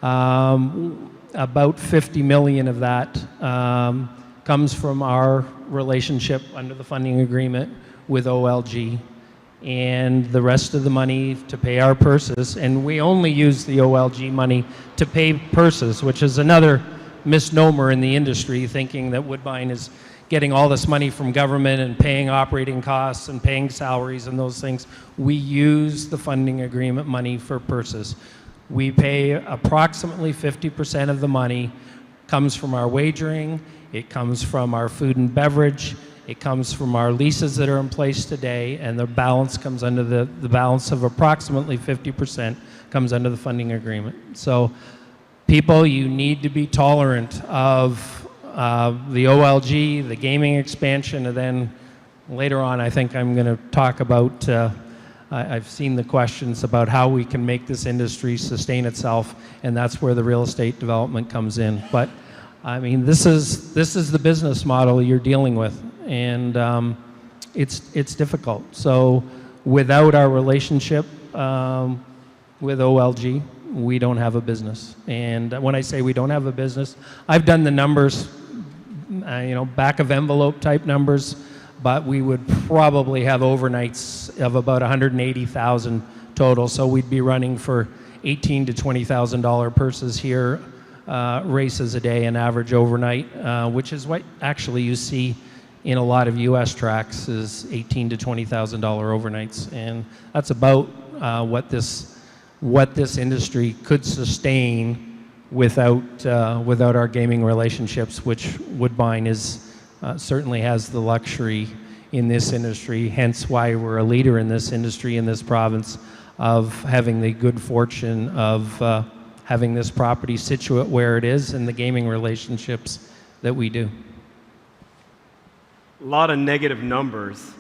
[SPEAKER 5] About $50 million of that comes from our relationship under the funding agreement with OLG, and the rest of the money to pay our purses. And we only use the OLG money to pay purses, which is another misnomer in the industry, thinking that Woodbine is getting all this money from government and paying operating costs and paying salaries and those things. We use the funding agreement money for purses. We pay approximately 50% of the money comes from our wagering, it comes from our food and beverage, it comes from our leases that are in place today, and the balance comes under the balance of approximately 50% comes under the funding agreement. So people, you need to be tolerant of the OLG, the gaming expansion, and then later on I think I'm going to talk about I've seen the questions about how we can make this industry sustain itself, and that's where the real estate development comes in. But I mean, this is the business model you're dealing with, and it's difficult. So without our relationship with OLG, we don't have a business. And when I say we don't have a business, I've done the numbers, back of envelope type numbers, but we would probably have overnights of about 180,000 total. So we'd be running for $18,000 to $20,000 purses here, races a day, an average overnight, which is what actually you see in a lot of U.S. tracks is $18,000 to $20,000 overnights, and that's about what this industry could sustain without our gaming relationships, which Woodbine certainly has the luxury in this industry, hence why we're a leader in this industry in this province, of having the good fortune of having this property situate where it is and the gaming relationships that we do.
[SPEAKER 1] A lot of negative numbers,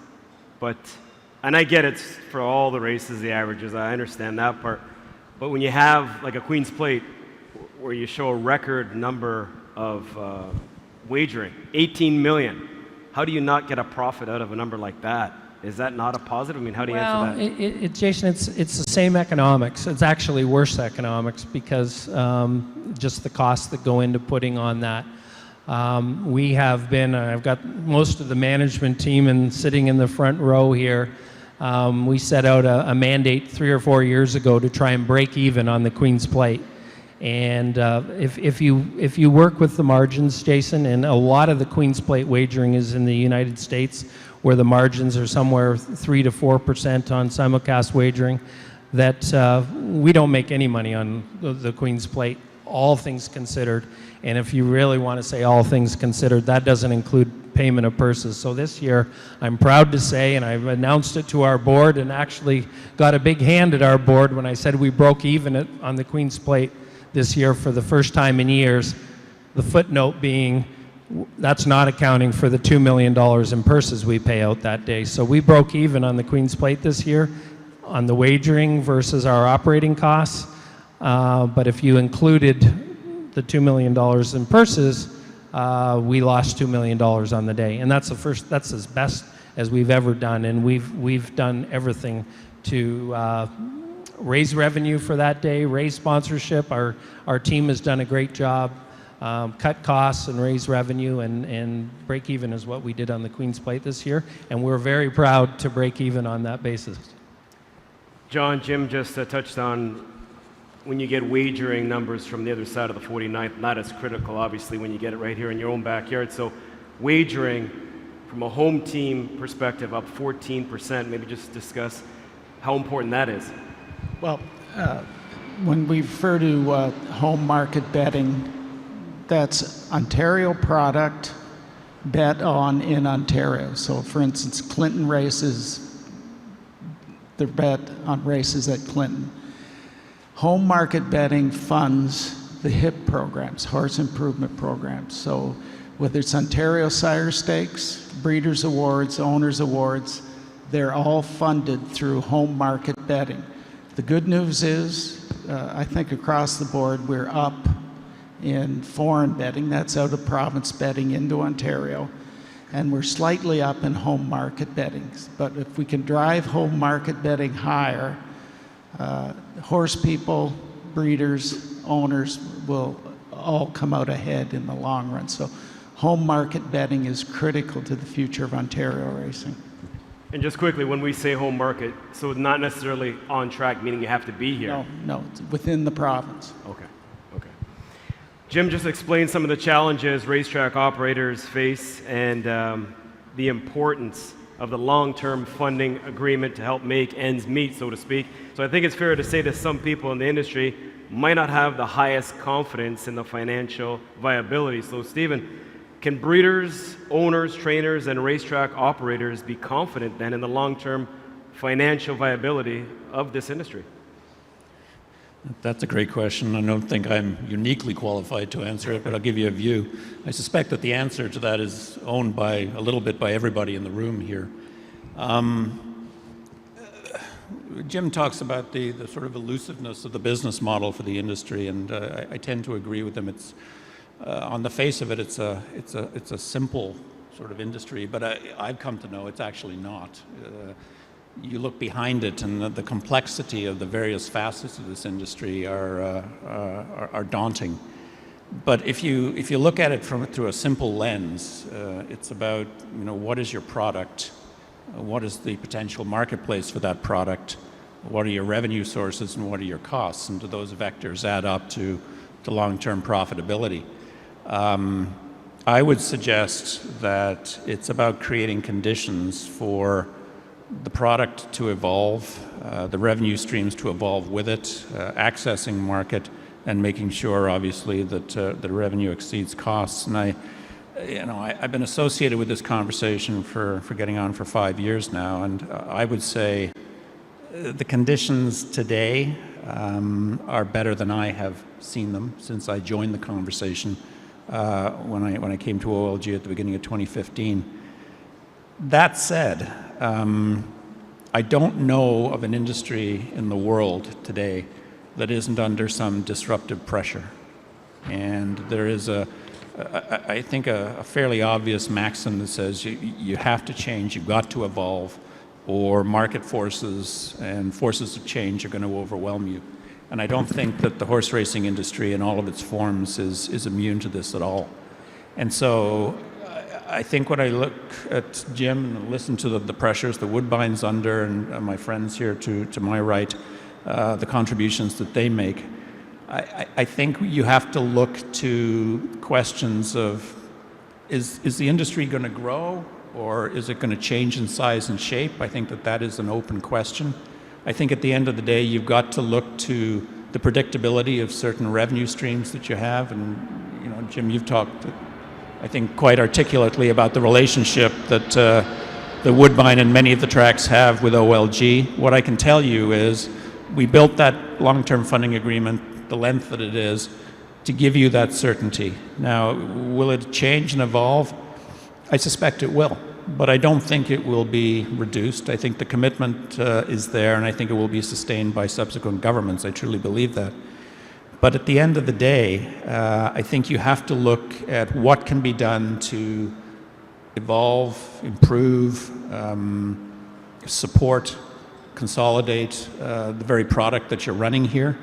[SPEAKER 1] and I get it's for all the races, the averages, I understand that part, but when you have like a Queen's Plate where you show a record number of wagering, 18 million, how do you not get a profit out of a number like that? Is that not a positive? I mean, how do you answer that?
[SPEAKER 5] Jason, it's the same economics. It's actually worse economics because just the costs that go into putting on that. We have been, I've got most of the management team and sitting in the front row here. We set out a mandate 3 or 4 years ago to try and break even on the Queen's Plate. And if you work with the margins, Jason, and a lot of the Queen's Plate wagering is in the United States, where the margins are somewhere 3 to 4% on simulcast wagering, that we don't make any money on the Queen's Plate, all things considered. And if you really want to say all things considered, that doesn't include payment of purses. So this year, I'm proud to say, and I've announced it to our board and actually got a big hand at our board when I said we broke even on the Queen's Plate this year for the first time in years, the footnote being that's not accounting for the $2 million in purses we pay out that day. So we broke even on the Queen's Plate this year on the wagering versus our operating costs. But if you included the $2 million in purses, we lost $2 million on the day. And that's that's as best as we've ever done. And we've done everything to raise revenue for that day, raise sponsorship. Our team has done a great job. Cut costs and raise revenue, and break even is what we did on the Queen's Plate this year, and we're very proud to break even on that basis.
[SPEAKER 1] John, Jim just touched on when you get wagering numbers from the other side of the 49th, not as critical, obviously, when you get it right here in your own backyard. So wagering from a home team perspective up 14%, maybe just discuss how important that is.
[SPEAKER 4] Well, when we refer to home market betting, that's Ontario product bet on in Ontario. So for instance, Clinton races, they're bet on races at Clinton. Home market betting funds the HIP programs, horse improvement programs. So whether it's Ontario Sire Stakes, Breeders' Awards, Owners' Awards, they're all funded through home market betting. The good news is, I think across the board, we're up in foreign betting, that's out of province betting into Ontario, and we're slightly up in home market betting. But if we can drive home market betting higher, horse people, breeders, owners will all come out ahead in the long run. So home market betting is critical to the future of Ontario racing.
[SPEAKER 1] And just quickly, when we say home market, so not necessarily on track, meaning you have to be here?
[SPEAKER 4] No, it's within the province.
[SPEAKER 1] Okay. Jim just explained some of the challenges racetrack operators face and the importance of the long-term funding agreement to help make ends meet, so to speak. So I think it's fair to say that some people in the industry might not have the highest confidence in the financial viability. So Stephen, can breeders, owners, trainers, and racetrack operators be confident then in the long-term financial viability of this industry?
[SPEAKER 2] That's a great question. I don't think I'm uniquely qualified to answer it, but I'll give you a view. I suspect that the answer to that is owned by a little bit by everybody in the room here. Jim talks about the sort of elusiveness of the business model for the industry, and I tend to agree with him. It's on the face of it, it's a simple sort of industry, but I've come to know it's actually not. You look behind it, and the complexity of the various facets of this industry are daunting. But if you look at it through a simple lens, it's about what is your product, what is the potential marketplace for that product, what are your revenue sources, and what are your costs, and do those vectors add up to long-term profitability? I would suggest that it's about creating conditions for the product to evolve, the revenue streams to evolve with it, accessing market, and making sure, obviously, that the revenue exceeds costs. And I've been associated with this conversation for getting on for 5 years now, and I would say the conditions today are better than I have seen them since I joined the conversation when I came to OLG at the beginning of 2015. That said, I don't know of an industry in the world today that isn't under some disruptive pressure. And there is I think a fairly obvious maxim that says you have to change, you've got to evolve, or market forces and forces of change are going to overwhelm you. And I don't think that the horse racing industry in all of its forms is immune to this at all. And so I think when I look at Jim and listen to the pressures that Woodbine's under, and my friends here to my right, the contributions that they make, I think you have to look to questions of, is the industry going to grow, or is it going to change in size and shape? I think that is an open question. I think at the end of the day, you've got to look to the predictability of certain revenue streams that you have. And, Jim, you've talked, I think, quite articulately about the relationship that the Woodbine and many of the tracks have with OLG. What I can tell you is we built that long-term funding agreement, the length that it is, to give you that certainty. Now, will it change and evolve? I suspect it will, but I don't think it will be reduced. I think the commitment is there, and I think it will be sustained by subsequent governments. I truly believe that. But at the end of the day, I think you have to look at what can be done to evolve, improve, support, consolidate the very product that you're running here.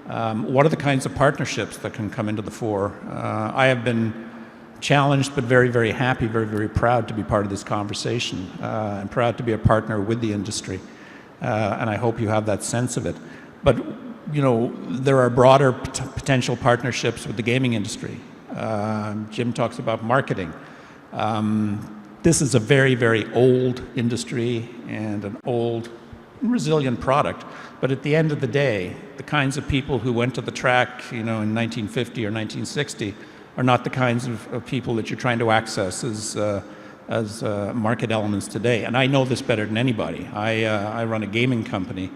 [SPEAKER 2] What are the kinds of partnerships that can come into the fore? I have been challenged, but very, very happy, very, very proud to be part of this conversation, and proud to be a partner with the industry. And I hope you have that sense of it. But, there are broader potential partnerships with the gaming industry. Jim talks about marketing. This is a very, very old industry and an old, resilient product. But at the end of the day, the kinds of people who went to the track, in 1950 or 1960 are not the kinds of people that you're trying to access as market elements today. And I know this better than anybody. I run a gaming company,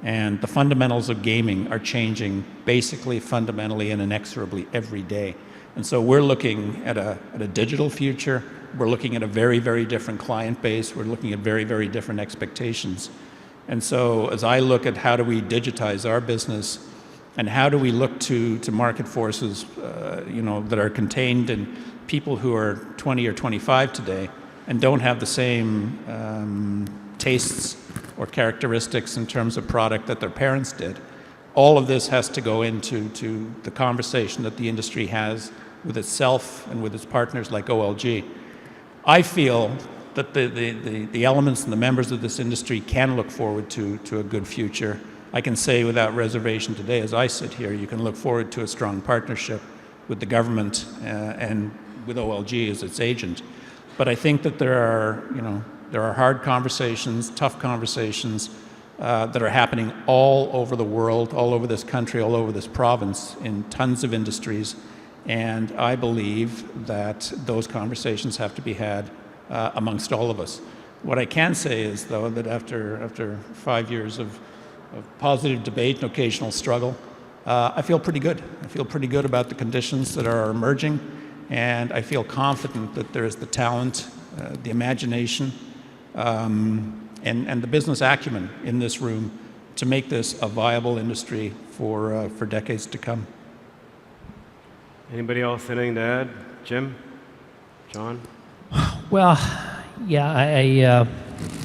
[SPEAKER 2] and the fundamentals of gaming are changing basically, fundamentally, and inexorably every day. And so we're looking at a digital future. We're looking at a very, very different client base. We're looking at very, very different expectations. And so as I look at how do we digitize our business, and how do we look to market forces, that are contained in people who are 20 or 25 today and don't have the same tastes or characteristics in terms of product that their parents did. All of this has to go into the conversation that the industry has with itself and with its partners like OLG. I feel that the elements and the members of this industry can look forward to a good future. I can say without reservation today, as I sit here, you can look forward to a strong partnership with the government and with OLG as its agent. But I think that there are hard conversations, tough conversations that are happening all over the world, all over this country, all over this province, in tons of industries. And I believe that those conversations have to be had amongst all of us. What I can say is, though, that after 5 years of positive debate and occasional struggle, I feel pretty good. I feel pretty good about the conditions that are emerging, and I feel confident that there is the talent, the imagination, and the business acumen in this room to make this a viable industry for decades to come.
[SPEAKER 1] Anybody else anything to add? Jim? John?
[SPEAKER 5] Well, yeah,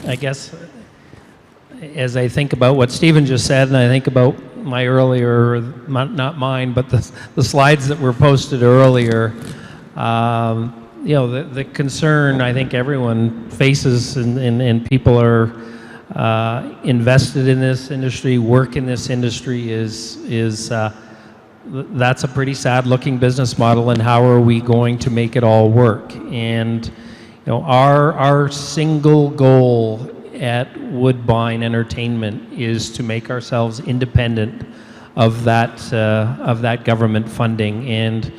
[SPEAKER 5] I guess as I think about what Stephen just said, and I think about my earlier, not mine, but the slides that were posted earlier, the concern I think everyone faces, and people are invested in this industry, work in this industry, is that's a pretty sad-looking business model, and how are we going to make it all work? And our single goal at Woodbine Entertainment is to make ourselves independent of that government funding. And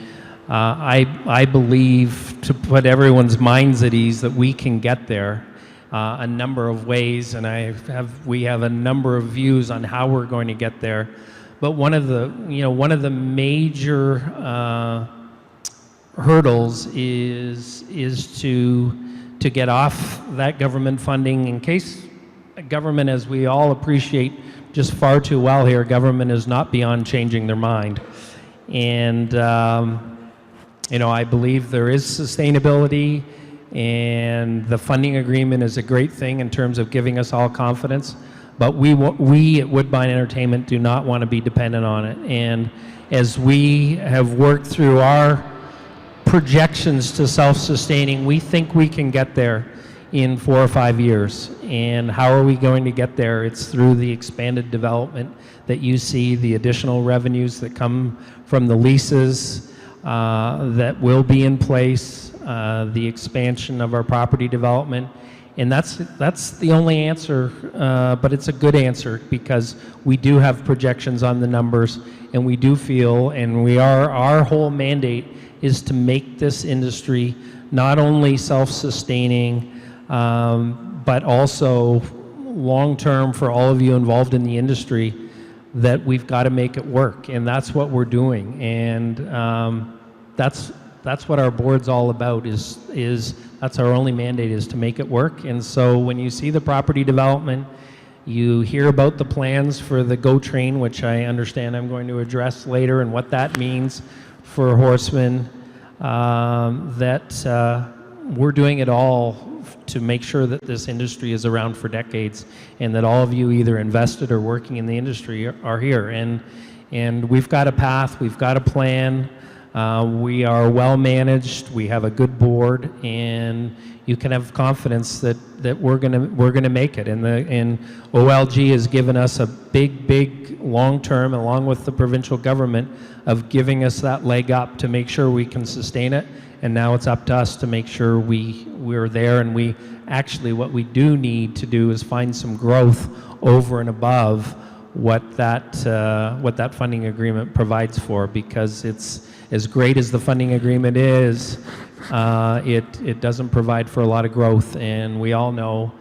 [SPEAKER 5] I believe, to put everyone's minds at ease, that we can get there a number of ways, and we have a number of views on how we're going to get there. But one of the major hurdles is to get off that government funding. In case government, as we all appreciate just far too well here, government is not beyond changing their mind. And I believe there is sustainability, and the funding agreement is a great thing in terms of giving us all confidence. But we at Woodbine Entertainment do not want to be dependent on it. And as we have worked through our projections to self-sustaining, we think we can get there in 4 or 5 years. And how are we going to get there? It's through the expanded development that you see, the additional revenues that come from the leases that will be in place, the expansion of our property development. And that's the only answer, but it's a good answer, because we do have projections on the numbers, and we do feel, and our whole mandate is to make this industry not only self-sustaining, but also long-term for all of you involved in the industry, that we've got to make it work, and that's what we're doing. And that's what our board's all about, is that's our only mandate, is to make it work. And so when you see the property development, you hear about the plans for the GO train, which I understand I'm going to address later, and what that means for horsemen, that we're doing it all to make sure that this industry is around for decades, and that all of you either invested or working in the industry are here. And we've got a path, we've got a plan. We are well managed. We have a good board, and you can have confidence that we're gonna make it. And OLG has given us a big long term, along with the provincial government, of giving us that leg up to make sure we can sustain it. And now it's up to us to make sure we're there. And what we do need to do is find some growth over and above what that funding agreement provides for, because it's as great as the funding agreement is, it doesn't provide for a lot of growth. And we all know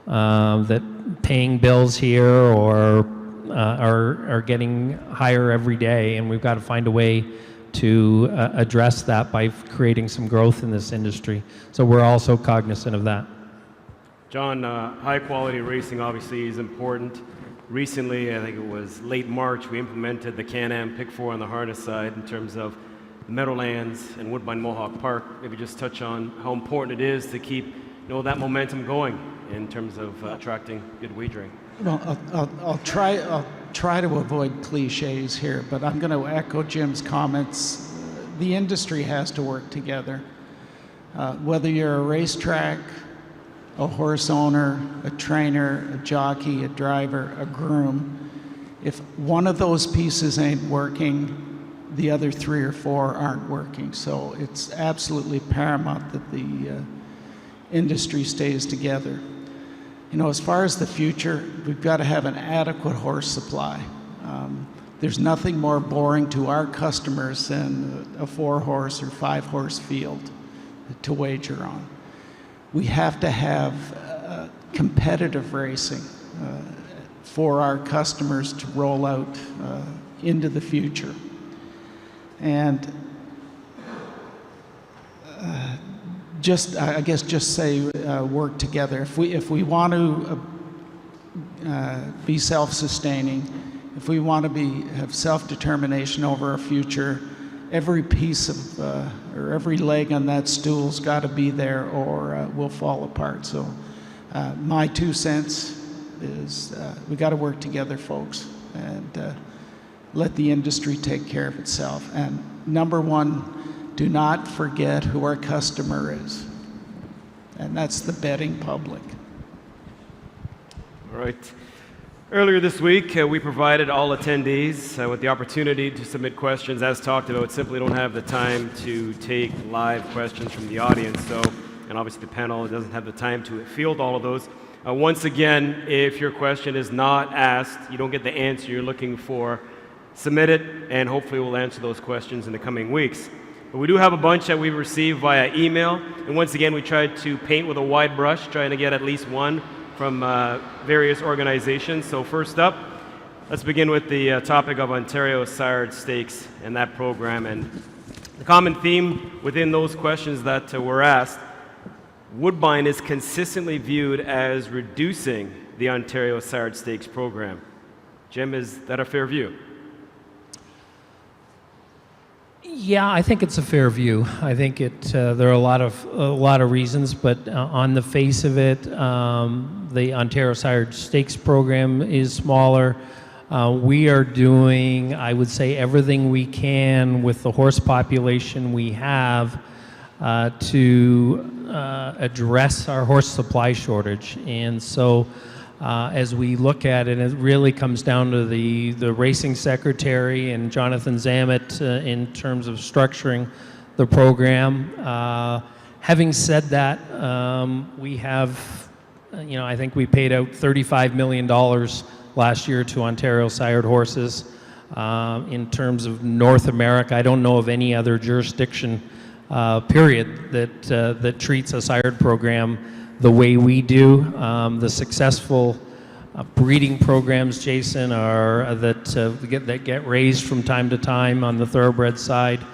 [SPEAKER 5] that paying bills here are getting higher every day, and we've got to find a way to address that by creating some growth in this industry. So we're also cognizant of that.
[SPEAKER 1] John, high quality racing obviously is important. Recently, I think it was late March, we implemented the Can-Am Pick 4 on the harness side in terms of the Meadowlands and Woodbine Mohawk Park. Maybe just touch on how important it is to keep that momentum going in terms of attracting good wagering.
[SPEAKER 4] Well, I'll try to avoid cliches here, but I'm going to echo Jim's comments. The industry has to work together. Whether you're a racetrack, a horse owner, a trainer, a jockey, a driver, a groom, if one of those pieces ain't working, the other 3 or 4 aren't working. So it's absolutely paramount that the industry stays together. As far as the future, we've got to have an adequate horse supply. There's nothing more boring to our customers than a 4-horse or 5-horse field to wager on. We have to have competitive racing for our customers to roll out into the future. And just say work together. If we want to be self-sustaining, if we want to have self-determination over our future, every piece of or every leg on that stool's got to be there, or we'll fall apart. So my 2 cents is we got to work together, folks, and let the industry take care of itself. And number 1, do not forget who our customer is, and that's the betting public.
[SPEAKER 1] All right. Earlier this week, we provided all attendees with the opportunity to submit questions. As talked about, simply don't have the time to take live questions from the audience. So, and obviously the panel doesn't have the time to field all of those. Once again, if your question is not asked, you don't get the answer you're looking for, submit it, and hopefully we'll answer those questions in the coming weeks. But we do have a bunch that we've received via email, and once again, we tried to paint with a wide brush, trying to get at least one from various organizations. So first up, let's begin with the topic of Ontario Sired Stakes and that program. And the common theme within those questions that were asked, Woodbine is consistently viewed as reducing the Ontario Sired Stakes program. Jim, is that a fair view?
[SPEAKER 5] Yeah, I think it's a fair view. I think there are a lot of reasons, but on the face of it, the Ontario Sired Stakes program is smaller. We are doing, I would say, everything we can with the horse population we have to address our horse supply shortage. And so as we look at it, it really comes down to the racing secretary and Jonathan Zammit in terms of structuring the program. Having said that, we have, I think we paid out $35 million last year to Ontario sired horses. In terms of North America, I don't know of any other jurisdiction, period, that treats a sired program the way we do. The successful breeding programs, Jason, are that get raised from time to time on the thoroughbred side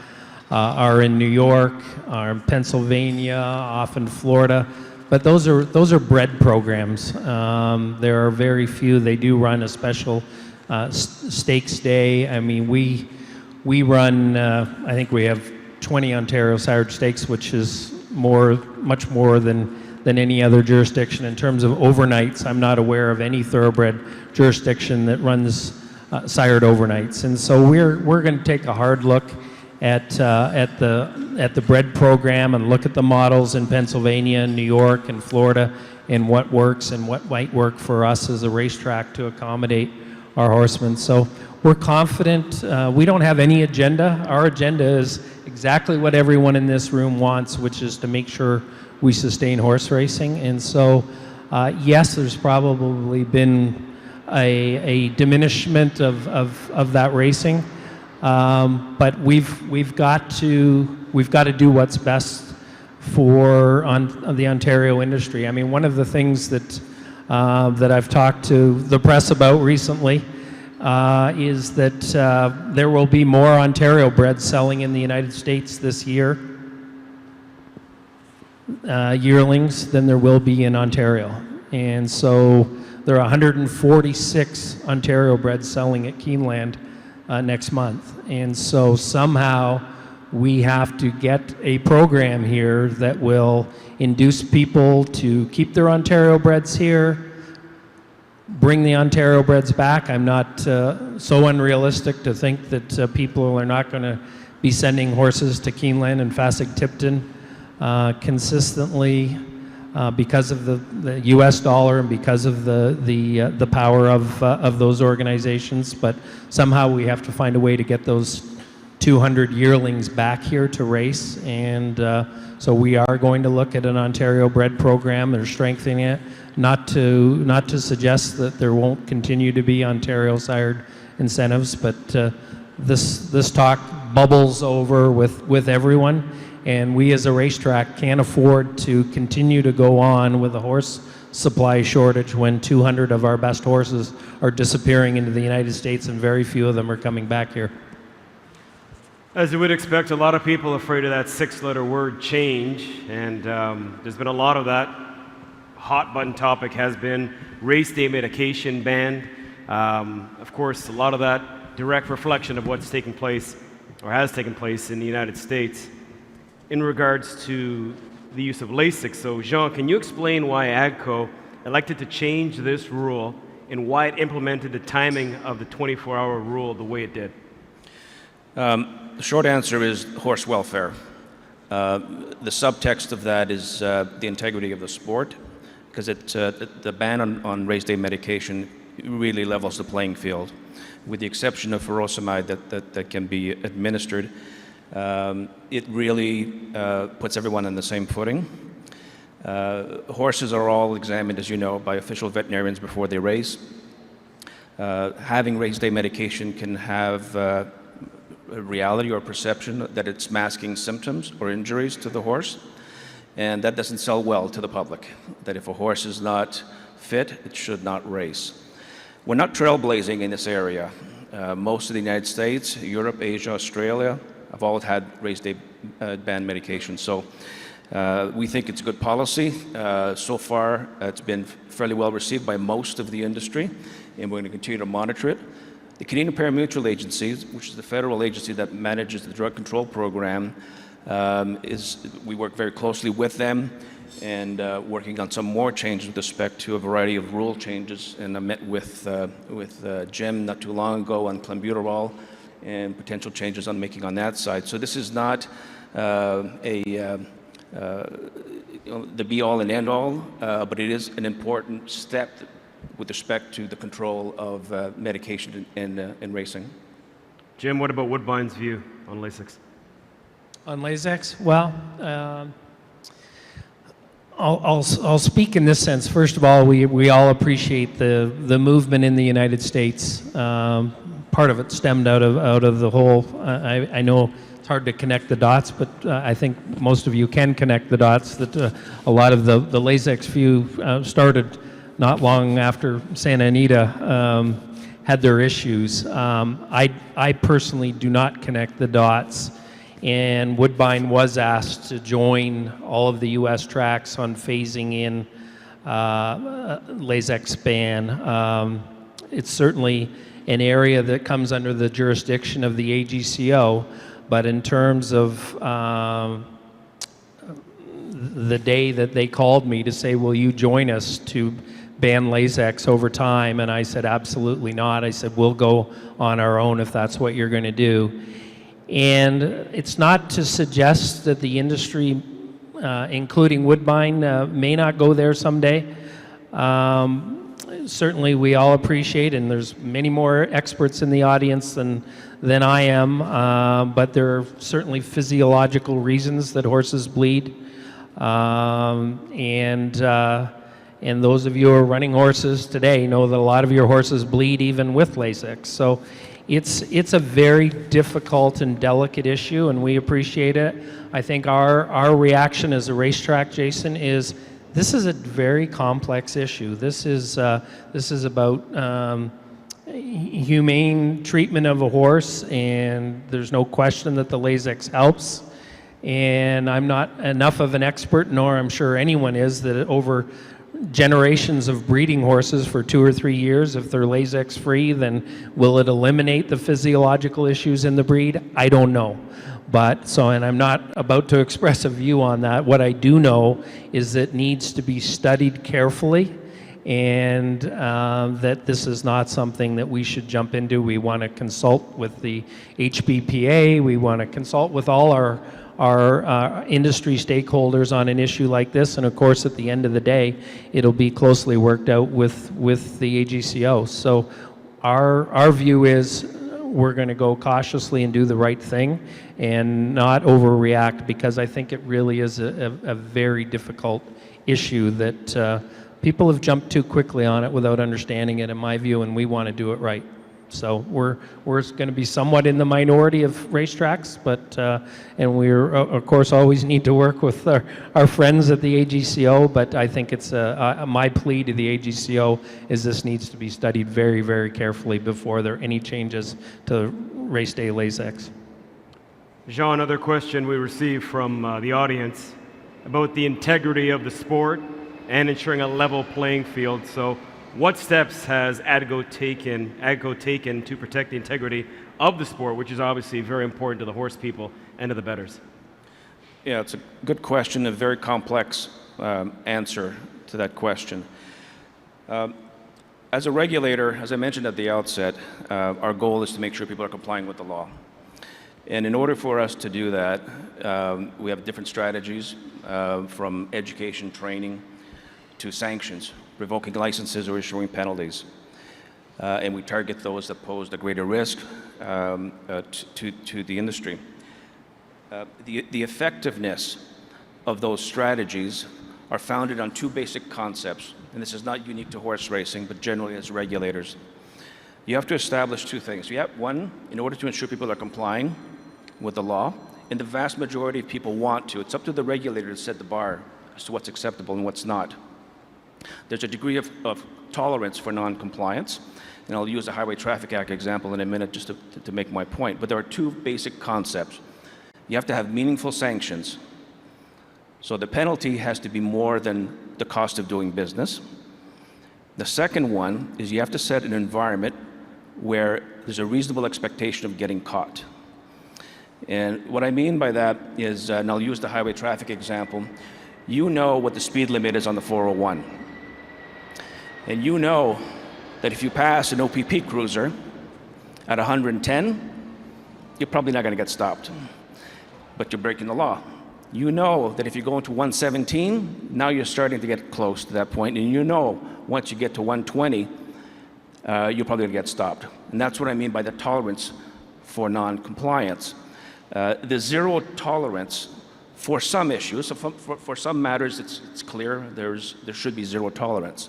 [SPEAKER 5] are in New York, are in Pennsylvania, often Florida, but those are bred programs. There are very few. They do run a special stakes day. I mean, we run. I think we have 20 Ontario sired stakes, which is much more than any other jurisdiction. In terms of overnights, I'm not aware of any thoroughbred jurisdiction that runs sired overnights. And so we're going to take a hard look at the bred program and look at the models in Pennsylvania and New York and Florida and what works and what might work for us as a racetrack to accommodate our horsemen. So we're confident. We don't have any agenda. Our agenda is exactly what everyone in this room wants, which is to make sure we sustain horse racing. And so, yes, there's probably been a diminishment of that racing, but we've got to do what's best for the Ontario industry. I mean, one of the things that I've talked to the press about recently is that there will be more Ontario breds selling in the United States this year, yearlings, than there will be in Ontario. And so there are 146 Ontario breds selling at Keeneland next month. And so somehow we have to get a program here that will induce people to keep their Ontario breds here, bring the Ontario breds back. I'm not so unrealistic to think that people are not going to be sending horses to Keeneland and Fasig-Tipton consistently because of the U.S. dollar and because of the power of those organizations. But somehow we have to find a way to get those 200 yearlings back here to race. And so we are going to look at an Ontario bred program. They're strengthening it. Not to suggest that there won't continue to be Ontario sired incentives, but this talk bubbles over with everyone. And we as a racetrack can't afford to continue to go on with a horse supply shortage when 200 of our best horses are disappearing into the United States and very few of them are coming back here.
[SPEAKER 1] As you would expect, a lot of people are afraid of that six-letter word change, and there's been a lot of that. Hot button topic has been race day medication ban. Of course, a lot of that direct reflection of what's taking place or has taken place in the United States in regards to the use of Lasix. So Jean, can you explain why Adco elected to change this rule and why it implemented the timing of the 24-hour rule the way it did?
[SPEAKER 3] The short answer is horse welfare. The subtext of that is the integrity of the sport, because the ban on race day medication really levels the playing field. With the exception of furosemide that can be administered, it really puts everyone on the same footing. Horses are all examined, as you know, by official veterinarians before they race. Having race day medication can have a reality or perception that it's masking symptoms or injuries to the horse, and that doesn't sell well to the public, that if a horse is not fit, it should not race. We're not trailblazing in this area. Most of the United States, Europe, Asia, Australia have all had race day ban medication. So we think it's a good policy. So far, it's been fairly well received by most of the industry, and we're going to continue to monitor it. The Canadian Parimutuel Agency, which is the federal agency that manages the drug control program, we work very closely with them and working on some more changes with respect to a variety of rule changes. And I met with Jim not too long ago on clenbuterol and potential changes on making on that side. So this is not the be-all and end-all, but it is an important step with respect to the control of medication in racing.
[SPEAKER 1] Jim, what about Woodbine's view on Lasix?
[SPEAKER 5] On Lasix? Well, I'll speak in this sense. First of all, we all appreciate the movement in the United States. Part of it stemmed out of the whole. I know it's hard to connect the dots, but I think most of you can connect the dots. That a lot of the Lasix view started not long after Santa Anita had their issues. I personally do not connect the dots. And Woodbine was asked to join all of the U.S. tracks on phasing in Lasix ban. It's certainly an area that comes under the jurisdiction of the AGCO, but in terms of the day that they called me to say, will you join us to ban Lasix over time? And I said, absolutely not. I said, we'll go on our own if that's what you're going to do. And it's not to suggest that the industry, including Woodbine, may not go there someday. Certainly we all appreciate, and there's many more experts in the audience than I am, but there are certainly physiological reasons that horses bleed. And those of you who are running horses today know that a lot of your horses bleed even with Lasix. So it's a very difficult and delicate issue, and we appreciate it. I think our reaction as a racetrack, Jason, is this is a very complex issue. This is about humane treatment of a horse, and there's no question that the Lasix helps. And I'm not enough of an expert, nor I'm sure anyone is, that over generations of breeding horses for 2 or 3 years, if they're Lasix free, then will it eliminate the physiological issues in the breed? I don't know. But so, and I'm not about to express a view on that. What I do know is that it needs to be studied carefully, and that this is not something that we should jump into. We want to consult with the HBPA. We want to consult with all our industry stakeholders on an issue like this, and of course at the end of the day it'll be closely worked out with the AGCO. So our view is we're going to go cautiously and do the right thing and not overreact, because I think it really is a very difficult issue that people have jumped too quickly on it without understanding it, in my view, and we want to do it right. So we're going to be somewhat in the minority of racetracks, but and we're of course always need to work with our friends at the AGCO. But I think it's my plea to the AGCO is this needs to be studied very, very carefully before there are any changes to race day Lasix.
[SPEAKER 1] Jean, another question we received from the audience about the integrity of the sport and ensuring a level playing field. So what steps has Adco taken to protect the integrity of the sport, which is obviously very important to the horse people and to the bettors?
[SPEAKER 3] Yeah, it's a good question, a very complex answer to that question. As a regulator, as I mentioned at the outset, our goal is to make sure people are complying with the law. And in order for us to do that, we have different strategies, from education, training, to sanctions, revoking licenses or issuing penalties. and we target those that pose a greater risk to the industry. The effectiveness of those strategies are founded on two basic concepts, and this is not unique to horse racing, but generally as regulators. You have to establish two things. You have, one, in order to ensure people are complying with the law, and the vast majority of people want to. It's up to the regulator to set the bar as to what's acceptable and what's not. There's a degree of tolerance for non-compliance, and I'll use the Highway Traffic Act example in a minute just to make my point, but there are two basic concepts. You have to have meaningful sanctions. So the penalty has to be more than the cost of doing business. The second one is you have to set an environment where there's a reasonable expectation of getting caught. And what I mean by that is, and I'll use the highway traffic example, you know what the speed limit is on the 401. And you know that if you pass an OPP cruiser at 110, you're probably not going to get stopped, but you're breaking the law. You know that if you go into 117, now you're starting to get close to that point, and you know once you get to 120, you're probably going to get stopped. And that's what I mean by the tolerance for non-compliance. The zero tolerance for some issues, so for some matters it's clear there should be zero tolerance.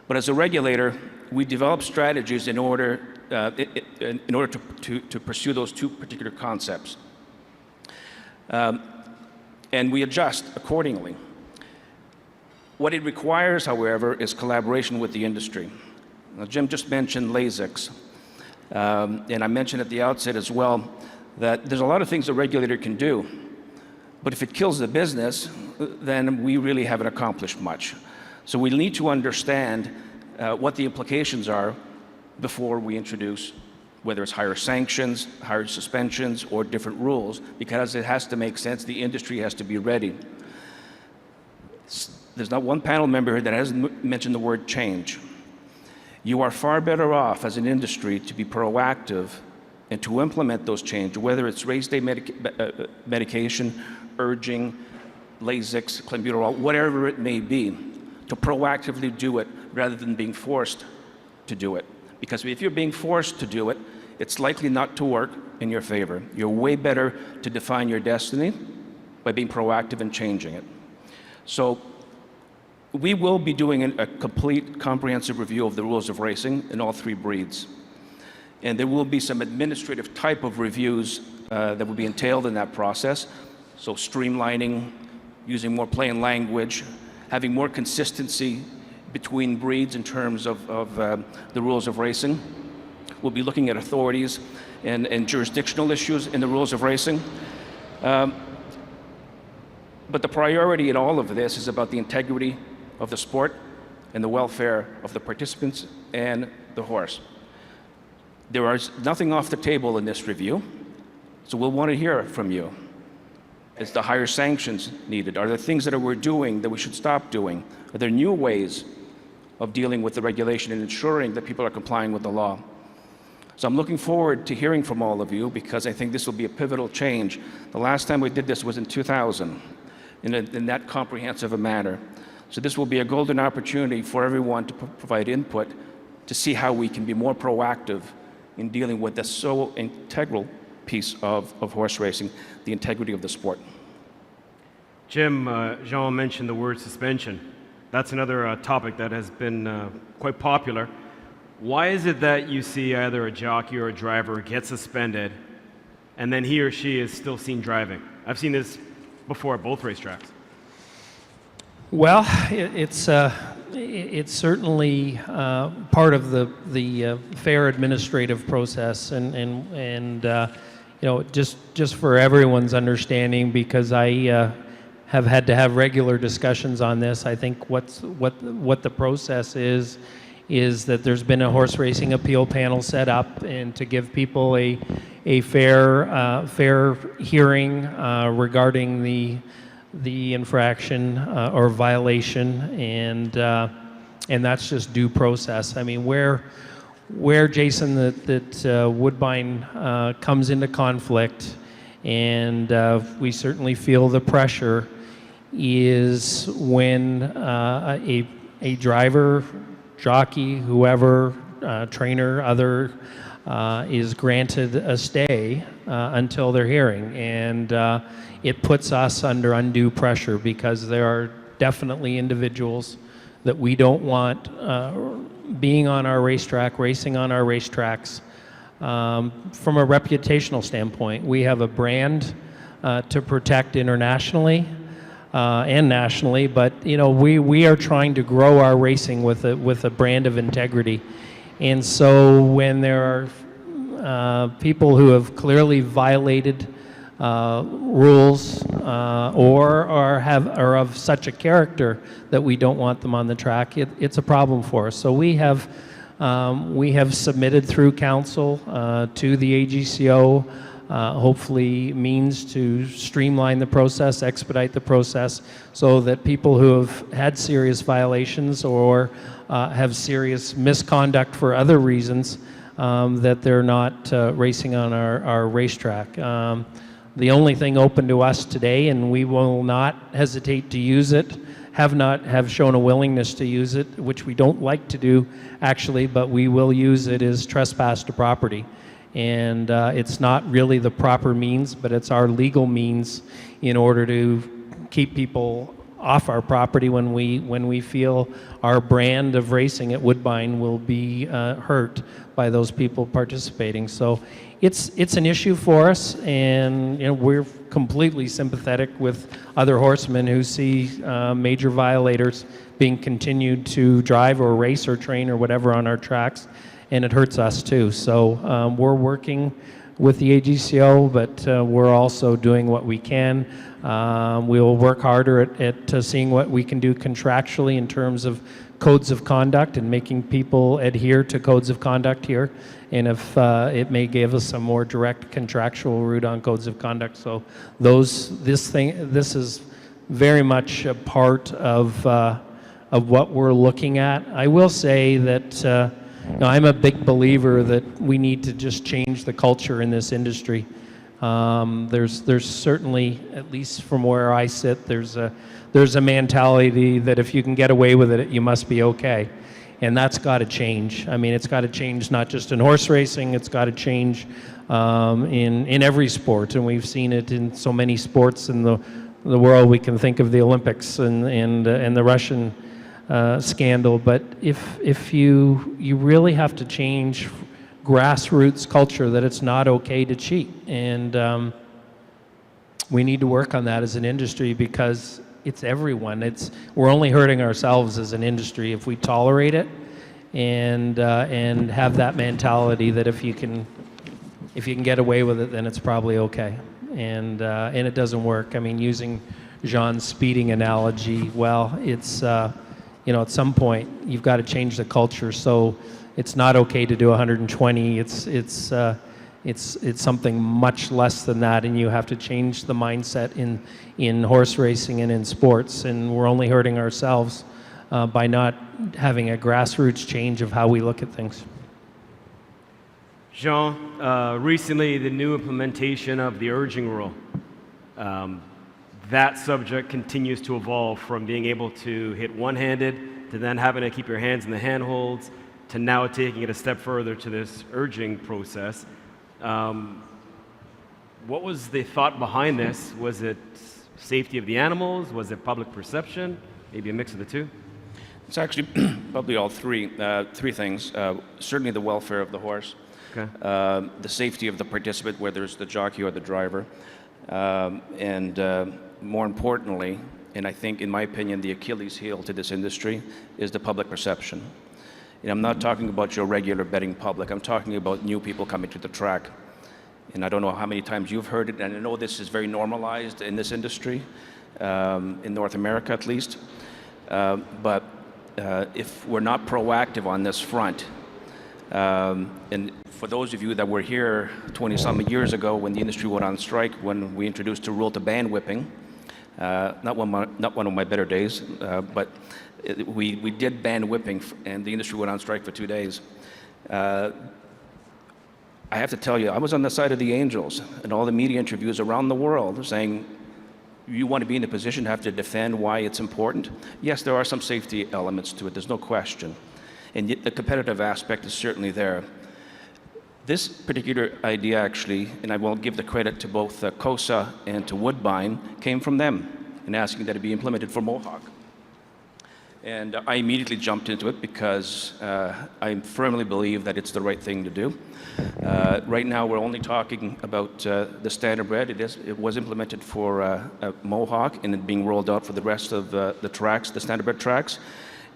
[SPEAKER 3] But as a regulator, we develop strategies in order to pursue those two particular concepts. And we adjust accordingly. What it requires, however, is collaboration with the industry. Now, Jim just mentioned Lasix, and I mentioned at the outset as well that there's a lot of things a regulator can do, but if it kills the business, then we really haven't accomplished much. So we need to understand what the implications are before we introduce, whether it's higher sanctions, higher suspensions, or different rules, because it has to make sense. The industry has to be ready. There's not one panel member here that hasn't mentioned the word change. You are far better off as an industry to be proactive and to implement those changes, whether it's race day medication, urging, Lasix, clenbuterol, whatever it may be, to proactively do it rather than being forced to do it. Because if you're being forced to do it, it's likely not to work in your favor. You're way better to define your destiny by being proactive and changing it. So we will be doing a complete, comprehensive review of the rules of racing in all three breeds. And there will be some administrative type of reviews that will be entailed in that process. So streamlining, using more plain language, having more consistency between breeds in terms of the rules of racing. We'll be looking at authorities and jurisdictional issues in the rules of racing. But the priority in all of this is about the integrity of the sport and the welfare of the participants and the horse. There is nothing off the table in this review, so we'll want to hear from you. Is the higher sanctions needed? Are there things that we're doing that we should stop doing? Are there new ways of dealing with the regulation and ensuring that people are complying with the law? So I'm looking forward to hearing from all of you because I think this will be a pivotal change. The last time we did this was in 2000 in that comprehensive a manner. So this will be a golden opportunity for everyone to provide input to see how we can be more proactive in dealing with this so integral piece of horse racing, the integrity of the sport.
[SPEAKER 1] Jim, Jean mentioned the word suspension. That's another topic that has been quite popular. Why is it that you see either a jockey or a driver get suspended and then he or she is still seen driving? I've seen this before at both racetracks.
[SPEAKER 5] Well, it's certainly part of the fair administrative process, and you know, just for everyone's understanding, because I have had to have regular discussions on this. I think what the process is that there's been a horse racing appeal panel set up, and to give people a fair hearing regarding the infraction or violation, and that's just due process. I mean, where Jason, that Woodbine comes into conflict, and we certainly feel the pressure, is when a driver, jockey, whoever trainer, other is granted a stay until their hearing, and it puts us under undue pressure because there are definitely individuals that we don't want being on our racetrack, racing on our racetracks. From a reputational standpoint, we have a brand to protect internationally and nationally, but we are trying to grow our racing with a brand of integrity. And so when there are people who have clearly violated rules or are of such a character that we don't want them on the track, it's a problem for us. So we have submitted through council to the AGCO, hopefully means to streamline the process, expedite the process, so that people who have had serious violations or have serious misconduct for other reasons, that they're not racing on our racetrack. The only thing open to us today, and we will not hesitate to use it, have shown a willingness to use it, which we don't like to do actually, but we will use it, is trespass to property. And it's not really the proper means, but it's our legal means in order to keep people off our property when we feel our brand of racing at Woodbine will be hurt by those people participating. So it's an issue for us, and we're completely sympathetic with other horsemen who see major violators being continued to drive or race or train or whatever on our tracks, and it hurts us too. So we're working with the AGCO, but we're also doing what we can. We'll work harder at seeing what we can do contractually in terms of codes of conduct and making people adhere to codes of conduct here. And if it may give us some more direct contractual route on codes of conduct. So this is very much a part of what we're looking at. I will say that I'm a big believer that we need to just change the culture in this industry. There's certainly, at least from where I sit, there's a mentality that if you can get away with it, you must be okay. And that's got to change. I mean, it's got to change not just in horse racing, it's got to change in every sport. And we've seen it in so many sports in the world. We can think of the Olympics and the Russian scandal. But if you really have to change grassroots culture that it's not okay to cheat. And we need to work on that as an industry because it's everyone. We're only hurting ourselves as an industry if we tolerate it and have that mentality that if you can get away with it, then it's probably okay. And it doesn't work. I mean, using Jean's speeding analogy, well, it's at some point you've got to change the culture. So it's not okay to do 120. It's something much less than that, and you have to change the mindset in horse racing and in sports. And we're only hurting ourselves by not having a grassroots change of how we look at things.
[SPEAKER 1] Jean, recently the new implementation of the urging rule. That subject continues to evolve from being able to hit one-handed to then having to keep your hands in the handholds to now taking it a step further to this urging process. What was the thought behind this? Was it safety of the animals? Was it public perception? Maybe a mix of the two?
[SPEAKER 3] It's actually probably all three things. Certainly the welfare of the horse,
[SPEAKER 1] okay.
[SPEAKER 3] The safety of the participant, whether it's the jockey or the driver, and more importantly, and I think in my opinion the Achilles heel to this industry, is the public perception. And I'm not talking about your regular betting public. I'm talking about new people coming to the track. And I don't know how many times you've heard it, and I know this is very normalized in this industry, in North America at least. But if we're not proactive on this front, and for those of you that were here 20-some years ago when the industry went on strike, when we introduced a rule to ban whipping, not one of my better days, but we did ban whipping, and the industry went on strike for 2 days. I have to tell you, I was on the side of the angels in all the media interviews around the world saying, you want to be in a position to have to defend why it's important? Yes, there are some safety elements to it, there's no question. and yet the competitive aspect is certainly there. This particular idea actually, and I will give the credit to both COSA and to Woodbine, came from them in asking that it be implemented for Mohawk. And I immediately jumped into it because I firmly believe that it's the right thing to do. Right now, we're only talking about the standardbred. It was implemented for Mohawk and it being rolled out for the rest of the tracks, the standardbred tracks.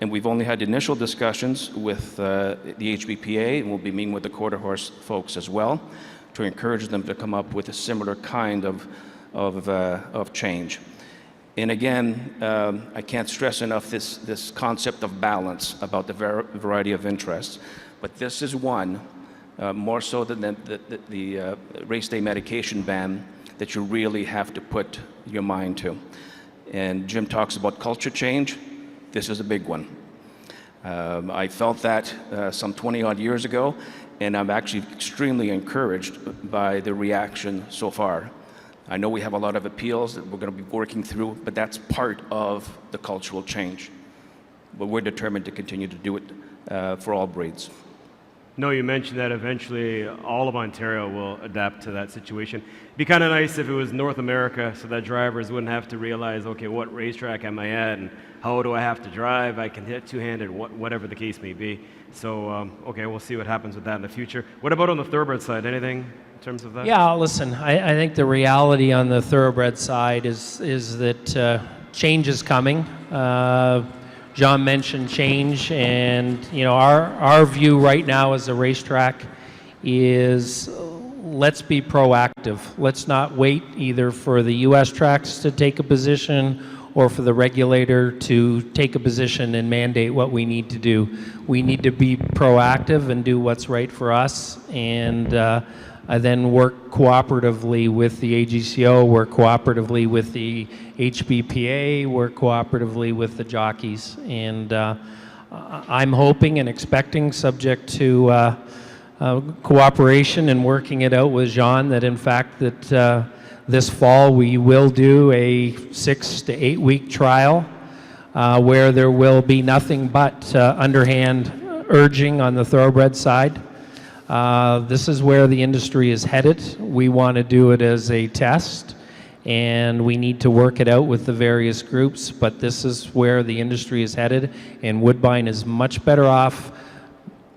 [SPEAKER 3] And we've only had initial discussions with the HBPA, and we'll be meeting with the quarter horse folks as well to encourage them to come up with a similar kind of change. And again, I can't stress enough this concept of balance about the variety of interests. But this is one, more so than the race day medication ban, that you really have to put your mind to. And Jim talks about culture change. This is a big one. I felt that some 20-odd years ago, and I'm actually extremely encouraged by the reaction so far. I know we have a lot of appeals that we're going to be working through, but that's part of the cultural change. But we're determined to continue to do it for all breeds.
[SPEAKER 1] No, you mentioned that eventually all of Ontario will adapt to that situation. It'd be kind of nice if it was North America so that drivers wouldn't have to realize, okay, what racetrack am I at and how do I have to drive? I can hit two-handed, whatever the case may be. So, okay, we'll see what happens with that in the future. What about on the thoroughbred side? Anything in terms of that?
[SPEAKER 5] Yeah, listen, I think the reality on the thoroughbred side is that change is coming. John mentioned change, and you know our view right now as a racetrack is let's be proactive. Let's not wait either for the U.S. tracks to take a position or for the regulator to take a position and mandate what we need to do. We need to be proactive and do what's right for us, and I then work cooperatively with the AGCO, work cooperatively with the HBPA, work cooperatively with the jockeys. And I'm hoping and expecting, subject to cooperation and working it out with Jean, that in fact that this fall we will do a 6 to 8 week trial where there will be nothing but underhand urging on the thoroughbred side. This is where the industry is headed. We want to do it as a test, and we need to work it out with the various groups, but this is where the industry is headed, and Woodbine is much better off.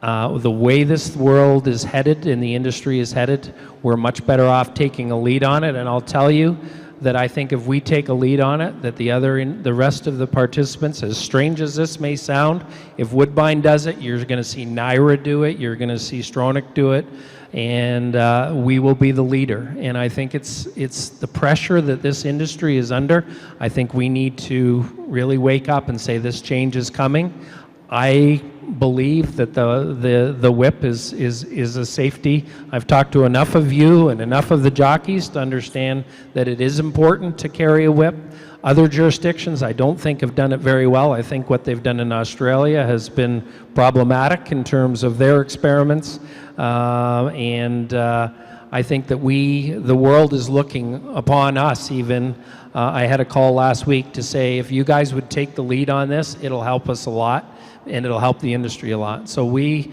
[SPEAKER 5] The way this world is headed and the industry is headed, we're much better off taking a lead on it, and I'll tell you that I think if we take a lead on it, that the rest of the participants, as strange as this may sound, if Woodbine does it, you're going to see Naira do it, you're going to see Stronach do it, and we will be the leader. And I think it's the pressure that this industry is under. I think we need to really wake up and say this change is coming. I believe that the whip is a safety. I've talked to enough of you and enough of the jockeys to understand that it is important to carry a whip. Other jurisdictions I don't think have done it very well. I think what they've done in Australia has been problematic in terms of their experiments. I think that the world is looking upon us even. I had a call last week to say if you guys would take the lead on this, it'll help us a lot. And it'll help the industry a lot. So we,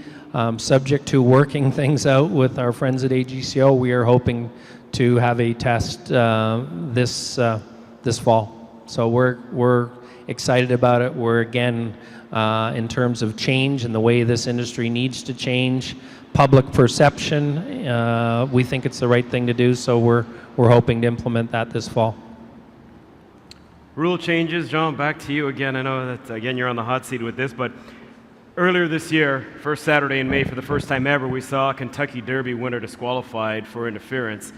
[SPEAKER 5] subject to working things out with our friends at AGCO, we are hoping to have a test this fall. So we're excited about it. We're again, in terms of change and the way this industry needs to change, public perception, we think it's the right thing to do. So we're hoping to implement that this fall.
[SPEAKER 1] Rule changes, John, back to you again. I know that, again, you're on the hot seat with this, but earlier this year, first Saturday in May, for the first time ever, we saw a Kentucky Derby winner disqualified for interference.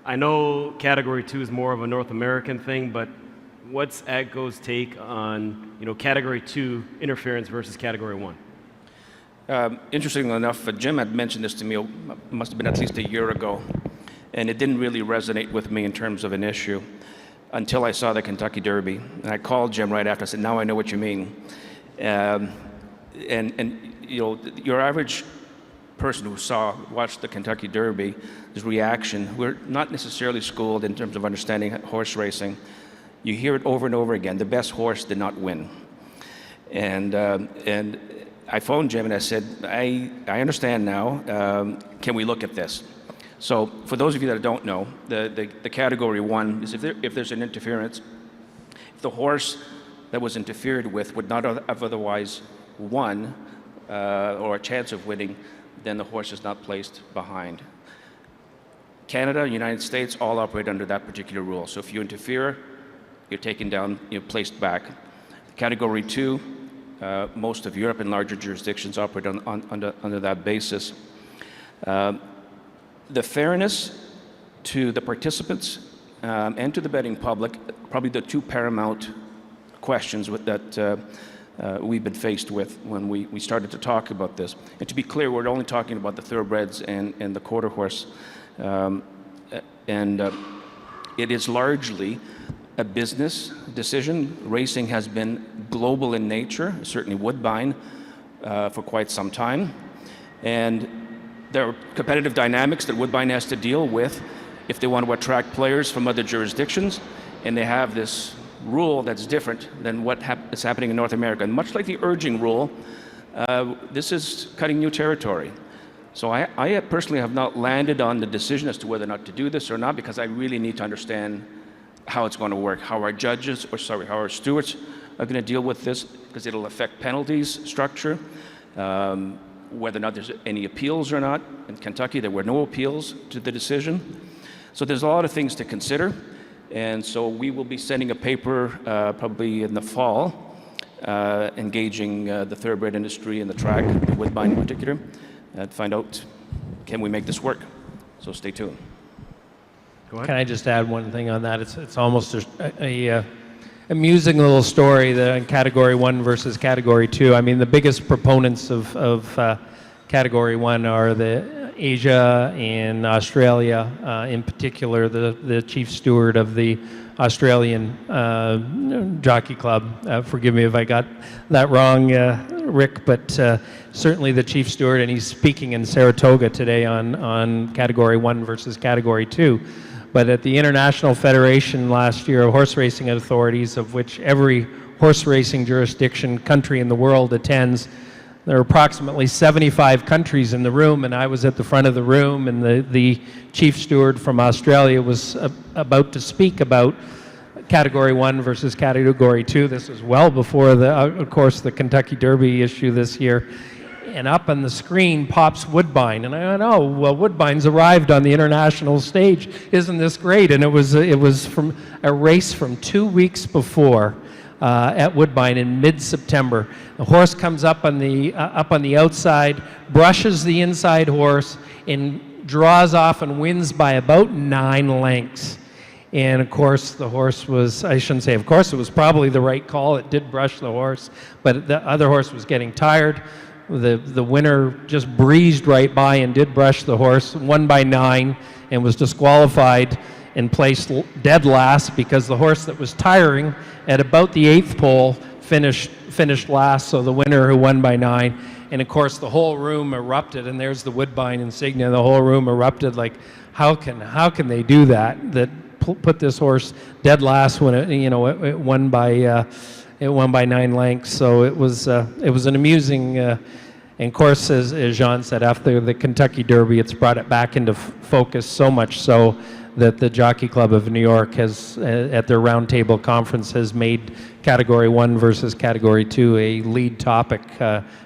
[SPEAKER 1] I know Category 2 is more of a North American thing, but what's Adco's take on, Category 2 interference versus Category 1?
[SPEAKER 3] Interestingly enough, Jim had mentioned this to me, it must have been at least a year ago, and it didn't really resonate with me in terms of an issue until I saw the Kentucky Derby. And I called Jim right after. I said, now I know what you mean. And your average person who watched the Kentucky Derby, his reaction, we're not necessarily schooled in terms of understanding horse racing. You hear it over and over again. The best horse did not win. And I phoned Jim and I said, I understand now. Can we look at this? So for those of you that don't know, the category 1 is if there's an interference, if the horse that was interfered with would not have otherwise won or a chance of winning, then the horse is not placed behind. Canada, United States all operate under that particular rule. So if you interfere, you're taken down, you're placed back. Category 2, most of Europe and larger jurisdictions operate under that basis. The fairness to the participants and to the betting public, probably the 2 paramount questions that we've been faced with when we started to talk about this. And to be clear, we're only talking about the thoroughbreds and the quarter horse. It is largely a business decision. Racing has been global in nature, certainly Woodbine, for quite some time. And there are competitive dynamics that Woodbine has to deal with if they want to attract players from other jurisdictions, and they have this rule that's different than what is happening in North America. And much like the urging rule, this is cutting new territory. So I personally have not landed on the decision as to whether or not to do this or not, because I really need to understand how it's going to work, how our stewards are going to deal with this, because it'll affect penalties structure, whether or not there's any appeals or not. In Kentucky, there were no appeals to the decision. So there's a lot of things to consider. And so we will be sending a paper probably in the fall, engaging the thoroughbred industry and the track, the Woodbine in particular, to find out, can we make this work? So stay tuned.
[SPEAKER 1] Go ahead.
[SPEAKER 5] Can I just add one thing on that? It's almost a amusing little story, the Category 1 versus Category 2. I mean, the biggest proponents of Category 1 are the Asia and Australia, in particular, the chief steward of the Australian Jockey Club. Forgive me if I got that wrong, Rick, but certainly the chief steward, and he's speaking in Saratoga today on Category 1 versus Category 2. But at the International Federation last year of Horse Racing Authorities, of which every horse racing jurisdiction, country in the world attends, there are approximately 75 countries in the room, and I was at the front of the room, and the chief steward from Australia was about to speak about Category 1 versus Category 2. This was well before, of course, the Kentucky Derby issue this year. And up on the screen pops Woodbine, and I went, oh, well, Woodbine's arrived on the international stage. Isn't this great? And it was from a race from 2 weeks before at Woodbine in mid-September. The horse comes up on the outside, brushes the inside horse, and draws off and wins by about 9 lengths. And of course, the horse was, I shouldn't say of course, it was probably the right call. It did brush the horse, but the other horse was getting tired. The winner just breezed right by and did brush the horse, won by 9, and was disqualified and placed dead last because the horse that was tiring at about the 8th pole finished last, so the winner who won by 9. And of course the whole room erupted, and there's the Woodbine insignia. The whole room erupted like, how can they do that put this horse dead last when it won by 9 lengths. So it was an amusing, and of course, as Jean said, after the Kentucky Derby, it's brought it back into focus, so much so that the Jockey Club of New York has, at their roundtable conference, has made Category 1 versus Category 2 a lead topic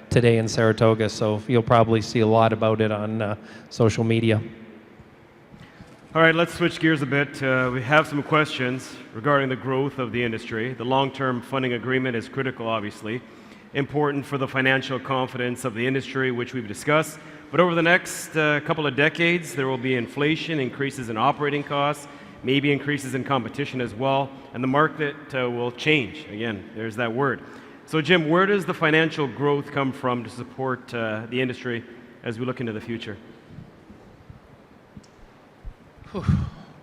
[SPEAKER 5] today in Saratoga. So you'll probably see a lot about it on social media.
[SPEAKER 1] All right, let's switch gears a bit. We have some questions regarding the growth of the industry. The long-term funding agreement is critical, obviously, important for the financial confidence of the industry, which we've discussed. But over the next couple of decades, there will be inflation, increases in operating costs, maybe increases in competition as well, and the market will change. Again, there's that word. So Jim, where does the financial growth come from to support the industry as we look into the future?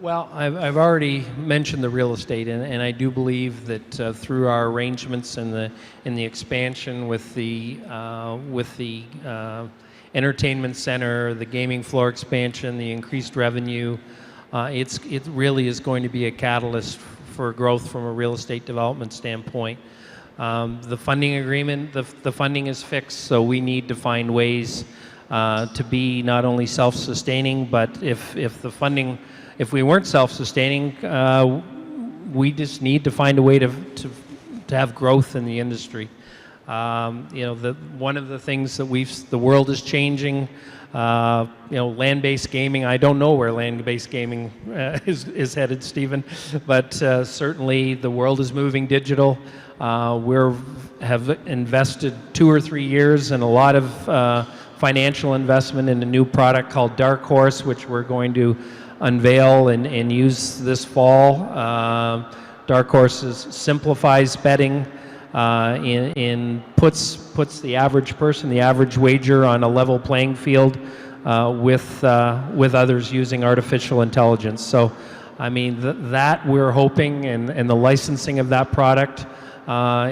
[SPEAKER 5] Well, I've already mentioned the real estate, and I do believe that through our arrangements and the expansion with the entertainment center, the gaming floor expansion, the increased revenue, it really is going to be a catalyst for growth from a real estate development standpoint. The funding agreement, the funding is fixed, so we need to find ways to be not only self-sustaining, but if we weren't self-sustaining, we just need to find a way to have growth in the industry. One of the things that the world is changing. Land-based gaming. I don't know where land-based gaming is headed, Stephen, but certainly the world is moving digital. Have invested 2 or 3 years and a lot of financial investment in a new product called Dark Horse, which we're going to unveil and use this fall. Dark Horse simplifies betting. Puts the average person, the average wager on a level playing field with others using artificial intelligence. So, I mean, that we're hoping, and the licensing of that product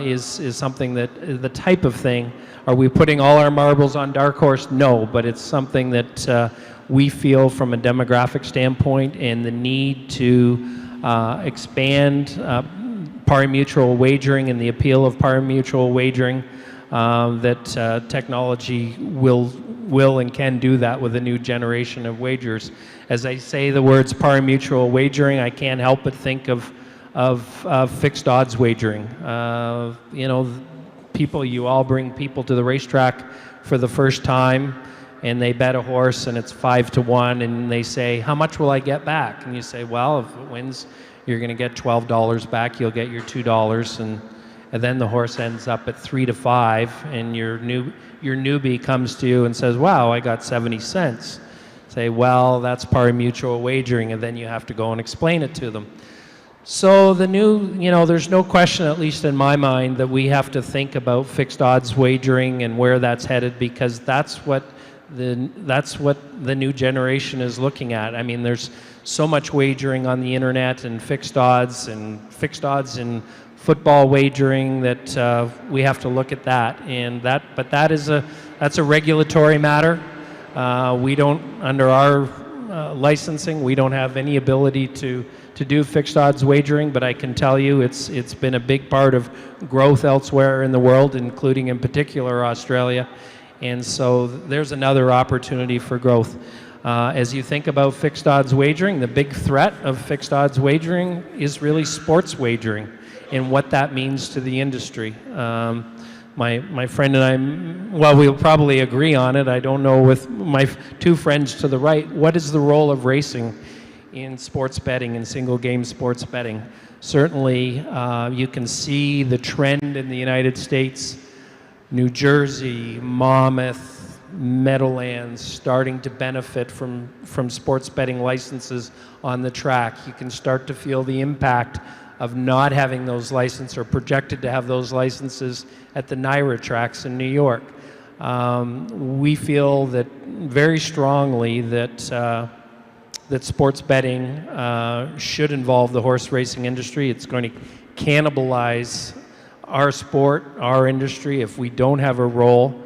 [SPEAKER 5] is something that, the type of thing, are we putting all our marbles on Dark Horse? No, but it's something that we feel from a demographic standpoint and the need to expand pari-mutuel wagering and the appeal of pari-mutuel wagering, that technology will and can do that with a new generation of wagers. As I say the words pari-mutuel wagering, I can't help but think of fixed odds wagering. You all bring people to the racetrack for the first time, and they bet a horse and it's 5-1, and they say, how much will I get back? And you say, well, if it wins, you're going to get $12 back. You'll get your $2, and then the horse ends up at 3-5, and your newbie comes to you and says, "Wow, I got 70 cents." Say, "Well, that's pari-mutuel wagering," and then you have to go and explain it to them. So there's no question, at least in my mind, that we have to think about fixed odds wagering and where that's headed, because that's what the new generation is looking at. I mean, there's so much wagering on the internet and fixed odds in football wagering that we have to look at that. But that's a regulatory matter. We don't, under our licensing, we don't have any ability to do fixed odds wagering, but I can tell you it's been a big part of growth elsewhere in the world, including in particular Australia. And so there's another opportunity for growth. As you think about fixed odds wagering, the big threat of fixed odds wagering is really sports wagering and what that means to the industry. My friend and I, we'll probably agree on it. I don't know with my two friends to the right, what is the role of racing in sports betting and single game sports betting? Certainly, you can see the trend in the United States, New Jersey, Monmouth, Meadowlands starting to benefit from sports betting licenses on the track. You can start to feel the impact of not having those licenses, or projected to have those licenses at the NYRA tracks in New York. We feel that very strongly that sports betting should involve the horse racing industry. It's going to cannibalize our sport, our industry, if we don't have a role.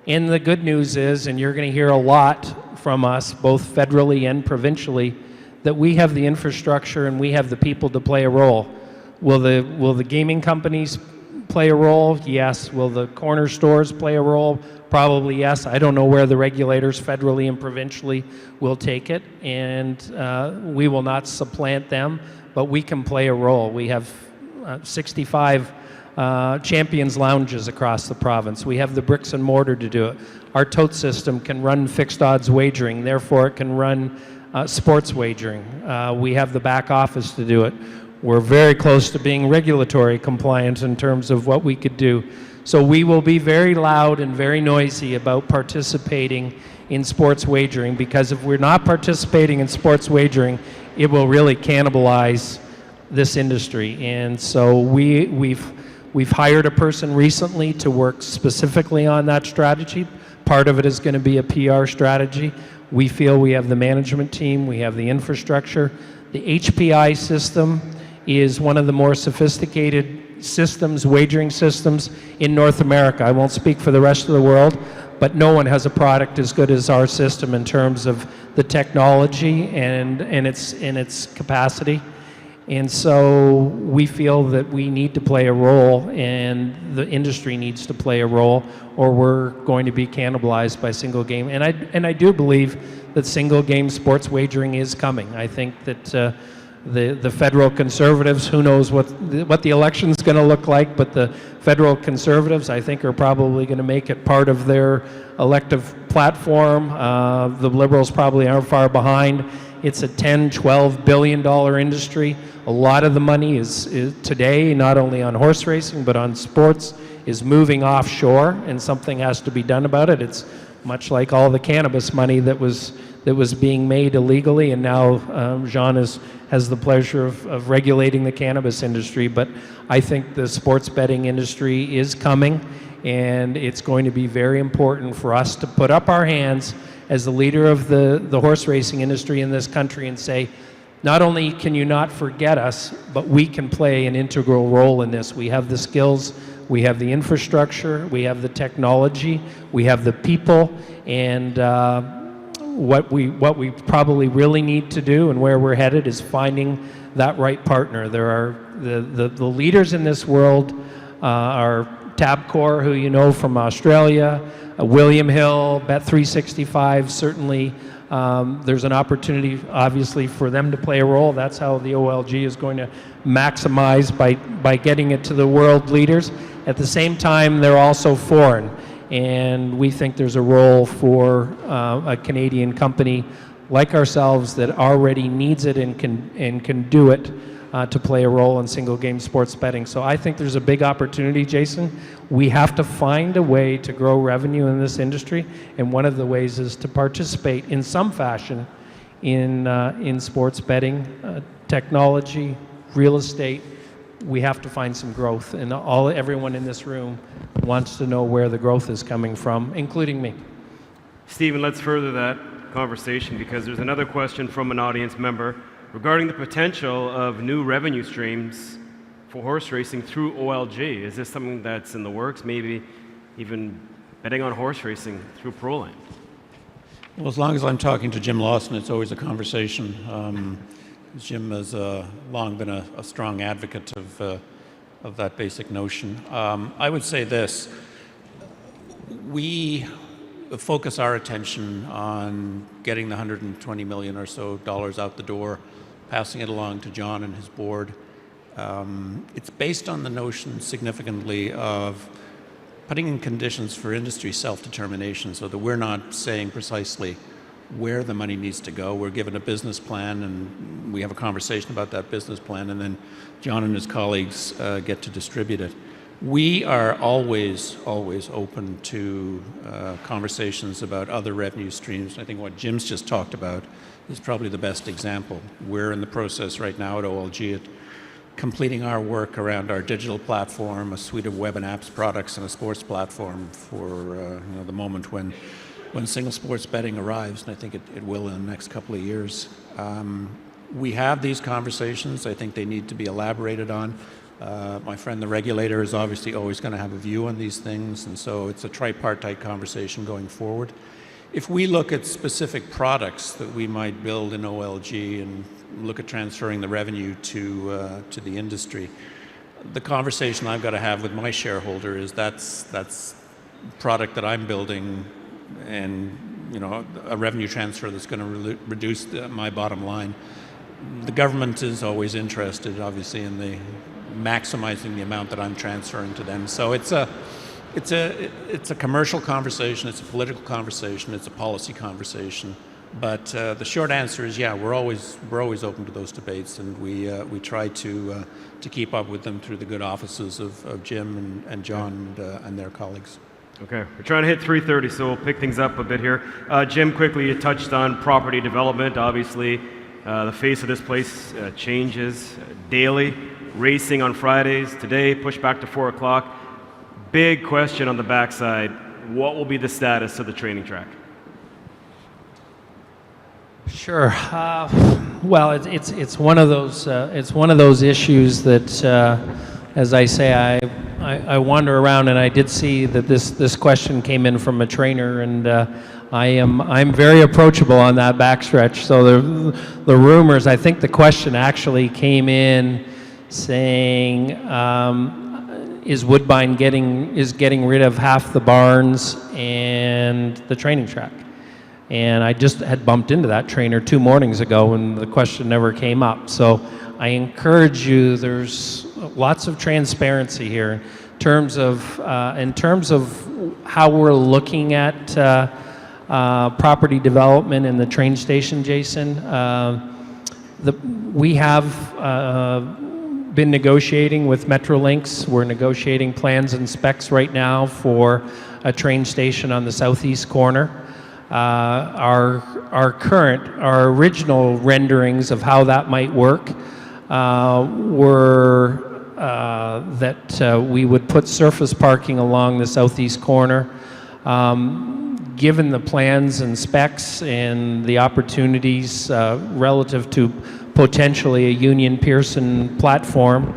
[SPEAKER 5] And the good news is, and you're going to hear a lot from us, both federally and provincially, that we have the infrastructure and we have the people to play a role. Will the gaming companies play a role? Yes. Will the corner stores play a role? Probably yes. I don't know where the regulators federally and provincially will take it, and we will not supplant them, but we can play a role. We have 65 Champions Lounges across the province. We have the bricks and mortar to do it. Our tote system can run fixed odds wagering, therefore it can run sports wagering. We have the back office to do it. We're very close to being regulatory compliant in terms of what we could do. So we will be very loud and very noisy about participating in sports wagering, because if we're not participating in sports wagering, it will really cannibalize this industry. And so we've hired a person recently to work specifically on that strategy. Part of it is going to be a PR strategy. We feel we have the management team, we have the infrastructure. The HPI system is one of the more sophisticated systems, wagering systems in North America. I won't speak for the rest of the world, but no one has a product as good as our system in terms of the technology and its capacity. And so we feel that we need to play a role, and the industry needs to play a role, or we're going to be cannibalized by single game. And I do believe that single game sports wagering is coming. I think that the federal conservatives, who knows what the election's going to look like, but the federal conservatives, I think, are probably going to make it part of their elective platform. The liberals probably aren't far behind. It's a $10-12 billion industry. A lot of the money is today, not only on horse racing, but on sports, is moving offshore, and something has to be done about it. It's much like all the cannabis money that was being made illegally, and now Jean has the pleasure of regulating the cannabis industry. But I think the sports betting industry is coming, and it's going to be very important for us to put up our hands as the leader of the horse racing industry in this country and say, not only can you not forget us, but we can play an integral role in this. We have the skills, we have the infrastructure, we have the technology, we have the people, and what we probably really need to do and where we're headed is finding that right partner. There are the leaders in this world are Tabcorp, who you know from Australia, William Hill, Bet365, certainly. There's an opportunity, obviously, for them to play a role. That's how the OLG is going to maximize by getting it to the world leaders. At the same time, they're also foreign, and we think there's a role for a Canadian company like ourselves that already needs it and can do it to play a role in single game sports betting. So I think there's a big opportunity, Jason. We have to find a way to grow revenue in this industry, and one of the ways is to participate in some fashion in sports betting, technology, real estate. We have to find some growth, and everyone in this room wants to know where the growth is coming from, including me.
[SPEAKER 1] Stephen, let's further that conversation, because there's another question from an audience member regarding the potential of new revenue streams for horse racing through OLG. Is this something that's in the works, maybe even betting on horse racing through Proline?
[SPEAKER 2] Well, as long as I'm talking to Jim Lawson, it's always a conversation. Jim has long been a strong advocate of that basic notion. I would say this: we focus our attention on getting the $120 million or so out the door, passing it along to John and his board. It's based on the notion significantly of putting in conditions for industry self-determination, so that we're not saying precisely where the money needs to go. We're given a business plan, and we have a conversation about that business plan, and then John and his colleagues get to distribute it. We are always open to conversations about other revenue streams. I think what Jim's just talked about is probably the best example. We're in the process right now at OLG at completing our work around our digital platform, a suite of web and apps products, and a sports platform for the moment when single sports betting arrives, and I think it will in the next couple of years. We have these conversations. I think they need to be elaborated on. My friend the regulator is obviously always going to have a view on these things, and so it's a tripartite conversation going forward. If we look at specific products that we might build in OLG and look at transferring the revenue to the industry, the conversation I've got to have with my shareholder is that's product that I'm building, and a revenue transfer that's going to reduce my bottom line. The government is always interested, obviously, in the maximizing the amount that I'm transferring to them. So it's a commercial conversation, it's a political conversation, it's a policy conversation. But the short answer is, yeah, we're always open to those debates, and we try to keep up with them through the good offices of Jim and John and their colleagues.
[SPEAKER 1] Okay, we're trying to hit 3:30, so we'll pick things up a bit here. Jim, quickly, you touched on property development. Obviously, the face of this place changes daily. Racing on Fridays, today pushed back to 4 o'clock. Big question on the backside: what will be the status of the training track?
[SPEAKER 5] Sure. Well, it's one of those issues that as I say, I wander around, and I did see that this question came in from a trainer, and I'm very approachable on that backstretch. So the rumors, I think the question actually came in saying, is Woodbine getting rid of half the barns and the training track? And I just had bumped into that trainer 2 mornings ago, and the question never came up. So I encourage you, there's lots of transparency here in terms of how we're looking at property development in the train station, Jason. We have been negotiating with Metrolinx. We're negotiating plans and specs right now for a train station on the southeast corner. Our original renderings of how that might work were that we would put surface parking along the southeast corner. Given the plans and specs and the opportunities relative to potentially a Union Pearson platform,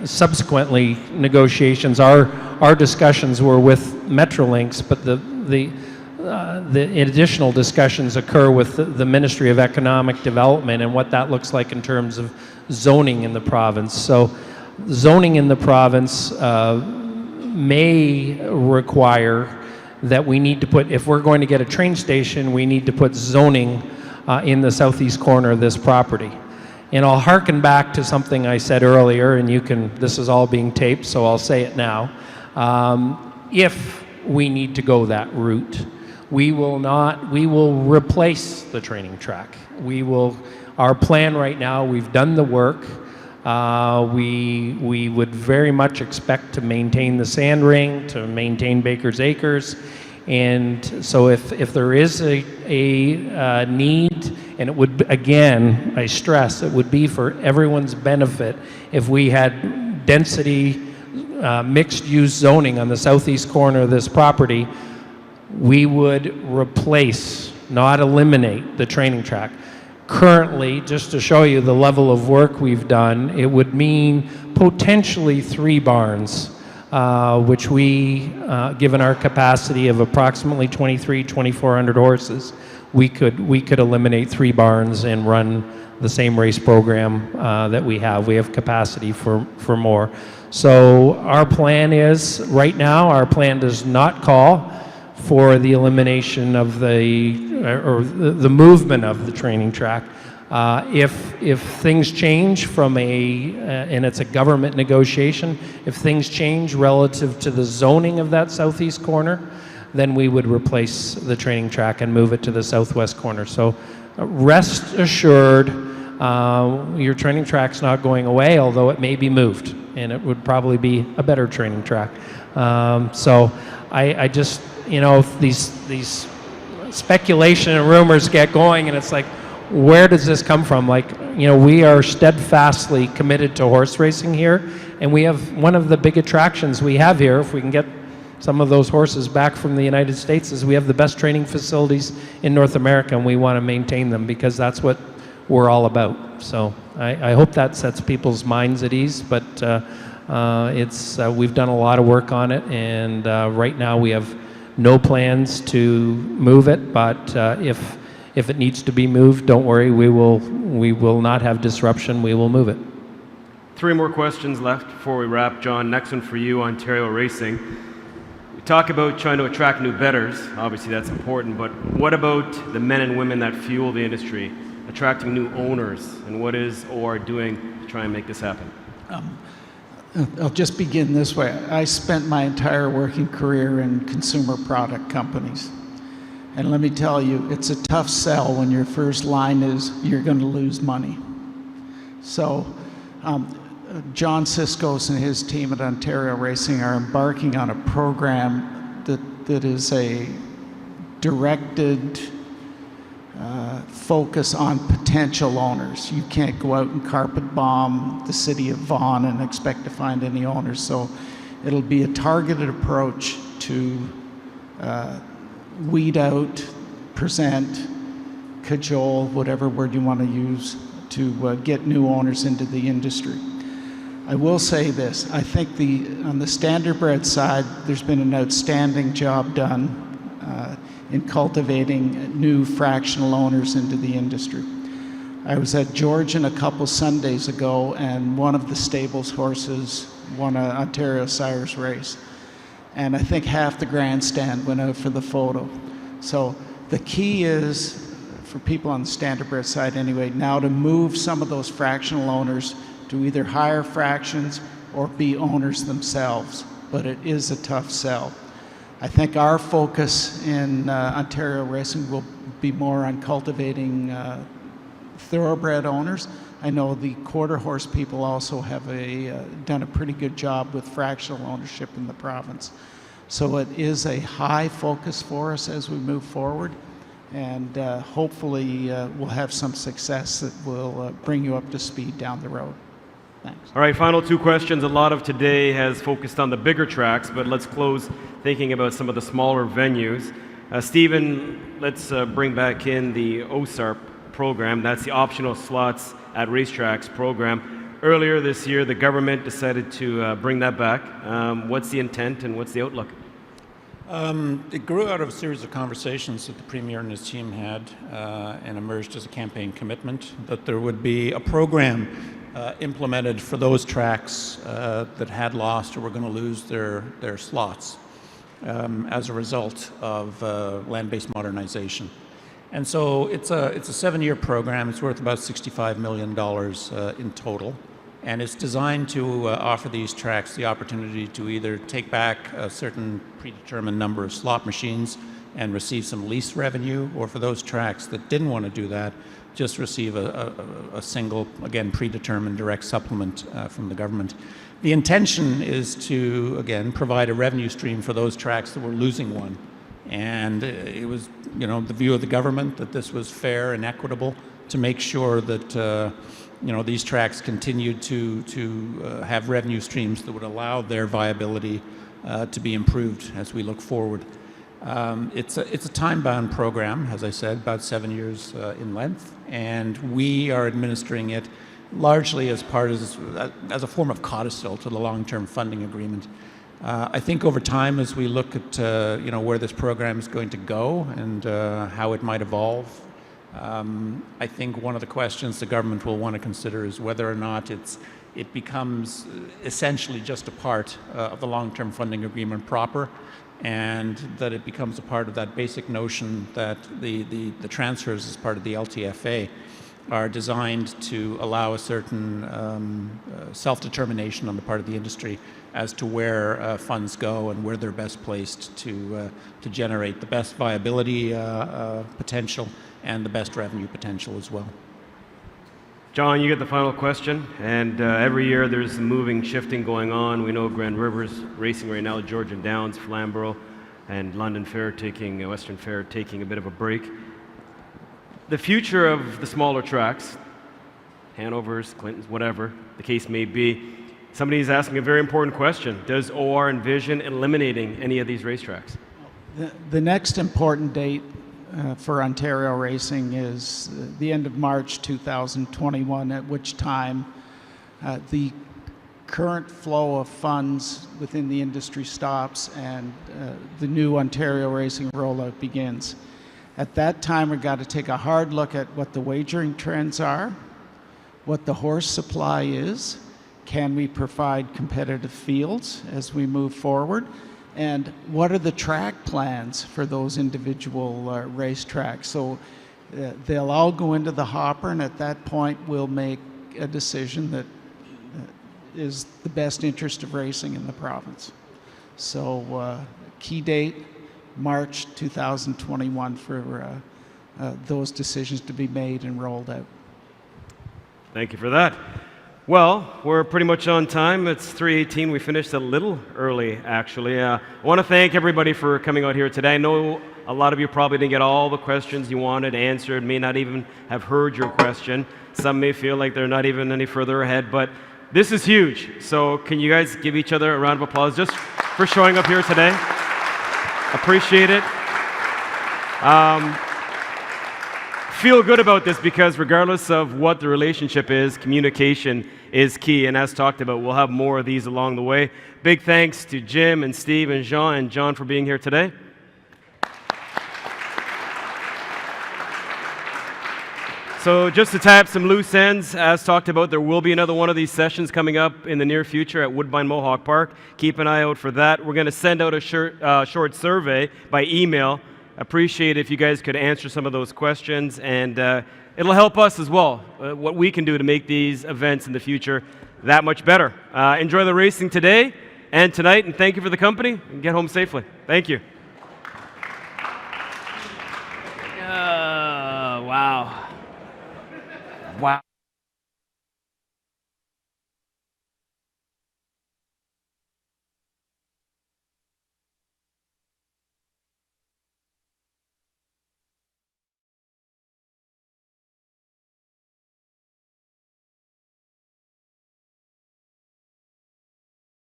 [SPEAKER 5] subsequently negotiations, our discussions were with Metrolinx, but the additional discussions occur with the Ministry of Economic Development and what that looks like in terms of zoning in the province. So zoning in the province may require that we need to put, if we're going to get a train station, we need to put zoning in the southeast corner of this property. And I'll hearken back to something I said earlier, and this is all being taped, so I'll say it now. If we need to go that route, we will replace the training track. Our plan right now, we've done the work. We would very much expect to maintain the sand ring, to maintain Baker's Acres, and so if there is a need, and it would, again, I stress, it would be for everyone's benefit if we had density mixed-use zoning on the southeast corner of this property, we would replace, not eliminate, the training track. Currently, just to show you the level of work we've done, it would mean potentially 3 barns, which we, given our capacity of approximately 2,400 horses, we could eliminate 3 barns and run the same race program that we have. We have capacity for more. So our plan is, right now, our plan does not call for the elimination of the movement of the training track. If things change from and it's a government negotiation, if things change relative to the zoning of that southeast corner, then we would replace the training track and move it to the southwest corner. So rest assured, your training track's not going away, although it may be moved, and it would probably be a better training track. So I just, these speculation and rumors get going, and it's like, where does this come from? Like, we are steadfastly committed to horse racing here, and we have one of the big attractions we have here, if we can get some of those horses back from the United States, is we have the best training facilities in North America, and we want to maintain them because that's what we're all about. So I hope that sets people's minds at ease, but we've done a lot of work on it, and right now we have no plans to move it, but if it needs to be moved, don't worry, we will not have disruption, we will move it.
[SPEAKER 1] 3 more questions left before we wrap. John, next one for you, Ontario Racing. We talk about trying to attract new bettors, obviously that's important, but what about the men and women that fuel the industry, attracting new owners, and what is OR doing to try and make this happen?
[SPEAKER 4] I'll just begin this way. I spent my entire working career in consumer product companies. And let me tell you, it's a tough sell when your first line is, you're going to lose money. So John Siskos and his team at Ontario Racing are embarking on a program that is a directed focus on potential owners. You can't go out and carpet bomb the city of Vaughan and expect to find any owners. So it'll be a targeted approach to weed out, present, cajole, whatever word you want to use, to get new owners into the industry. I will say this, I think on the standardbred side, there's been an outstanding job done in cultivating new fractional owners into the industry. I was at Georgian a couple Sundays ago, and one of the stable's horses won an Ontario Sires race. And I think half the grandstand went out for the photo. So the key is, for people on the standardbred side anyway, now to move some of those fractional owners to either hire fractions or be owners themselves. But it is a tough sell. I think our focus in Ontario racing will be more on cultivating thoroughbred owners. I know the quarter horse people also have done a pretty good job with fractional ownership in the province. So it is a high focus for us as we move forward, and hopefully we'll have some success that will bring you up to speed down the road. Thanks.
[SPEAKER 1] All right, final two questions. A lot of today has focused on the bigger tracks, but let's close thinking about some of the smaller venues. Stephen, let's bring back in the OSARP program. That's the optional slots at racetracks program. Earlier this year, the government decided to bring that back. What's the intent and what's the outlook?
[SPEAKER 2] It grew out of a series of conversations that the Premier and his team had and emerged as a campaign commitment that there would be a program implemented for those tracks that had lost or were going to lose their slots as a result of land-based modernization. And so it's a 7-year program. It's worth about $65 million in total. And it's designed to offer these tracks the opportunity to either take back a certain predetermined number of slot machines and receive some lease revenue, or for those tracks that didn't want to do that, just receive a single, again, predetermined direct supplement from the government. The intention is to, again, provide a revenue stream for those tracks that were losing one. And it was, the view of the government that this was fair and equitable to make sure that, these tracks continued to have revenue streams that would allow their viability to be improved as we look forward. It's a time-bound program, as I said, about 7 years in length, and we are administering it largely as a form of codicil to the long-term funding agreement. I think over time, as we look at where this program is going to go and how it might evolve, I think one of the questions the government will want to consider is whether or not it becomes essentially just a part of the long-term funding agreement proper, and that it becomes a part of that basic notion that the transfers as part of the LTFA are designed to allow a certain self-determination on the part of the industry as to where funds go and where they're best placed to generate the best viability potential and the best revenue potential as well.
[SPEAKER 1] John, you get the final question. And every year there's moving, shifting going on. We know Grand River's racing right now, Georgian Downs, Flamborough, and London Fair Western Fair taking a bit of a break. The future of the smaller tracks, Hanover's, Clinton's, whatever the case may be, somebody's asking a very important question. Does OR envision eliminating any of these racetracks?
[SPEAKER 4] The next important date for Ontario racing is the end of March 2021, at which time the current flow of funds within the industry stops and the new Ontario racing rollout begins. At that time, we've got to take a hard look at what the wagering trends are, what the horse supply is, can we provide competitive fields as we move forward, and what are the track plans for those individual racetracks. So they'll all go into the hopper, and at that point we'll make a decision that is the best interest of racing in the province. So key date, March 2021 for those decisions to be made and rolled out.
[SPEAKER 1] Thank you for that. Well, we're pretty much on time. It's 3:18. We finished a little early, actually. I want to thank everybody for coming out here today. I know a lot of you probably didn't get all the questions you wanted answered, may not even have heard your question. Some may feel like they're not even any further ahead, but this is huge. So can you guys give each other a round of applause just for showing up here today? Appreciate it. feel good about this because regardless of what the relationship is, communication is key. And as talked about, we'll have more of these along the way. Big thanks to Jim and Steve and John for being here today. So just to tie up some loose ends, as talked about, there will be another one of these sessions coming up in the near future at Woodbine Mohawk Park. Keep an eye out for that. We're going to send out a short survey by email. Appreciate if you guys could answer some of those questions, and it'll help us as well, what we can do to make these events in the future that much better. Enjoy the racing today and tonight, and thank you for the company, and get home safely. Thank you. Wow. Wow.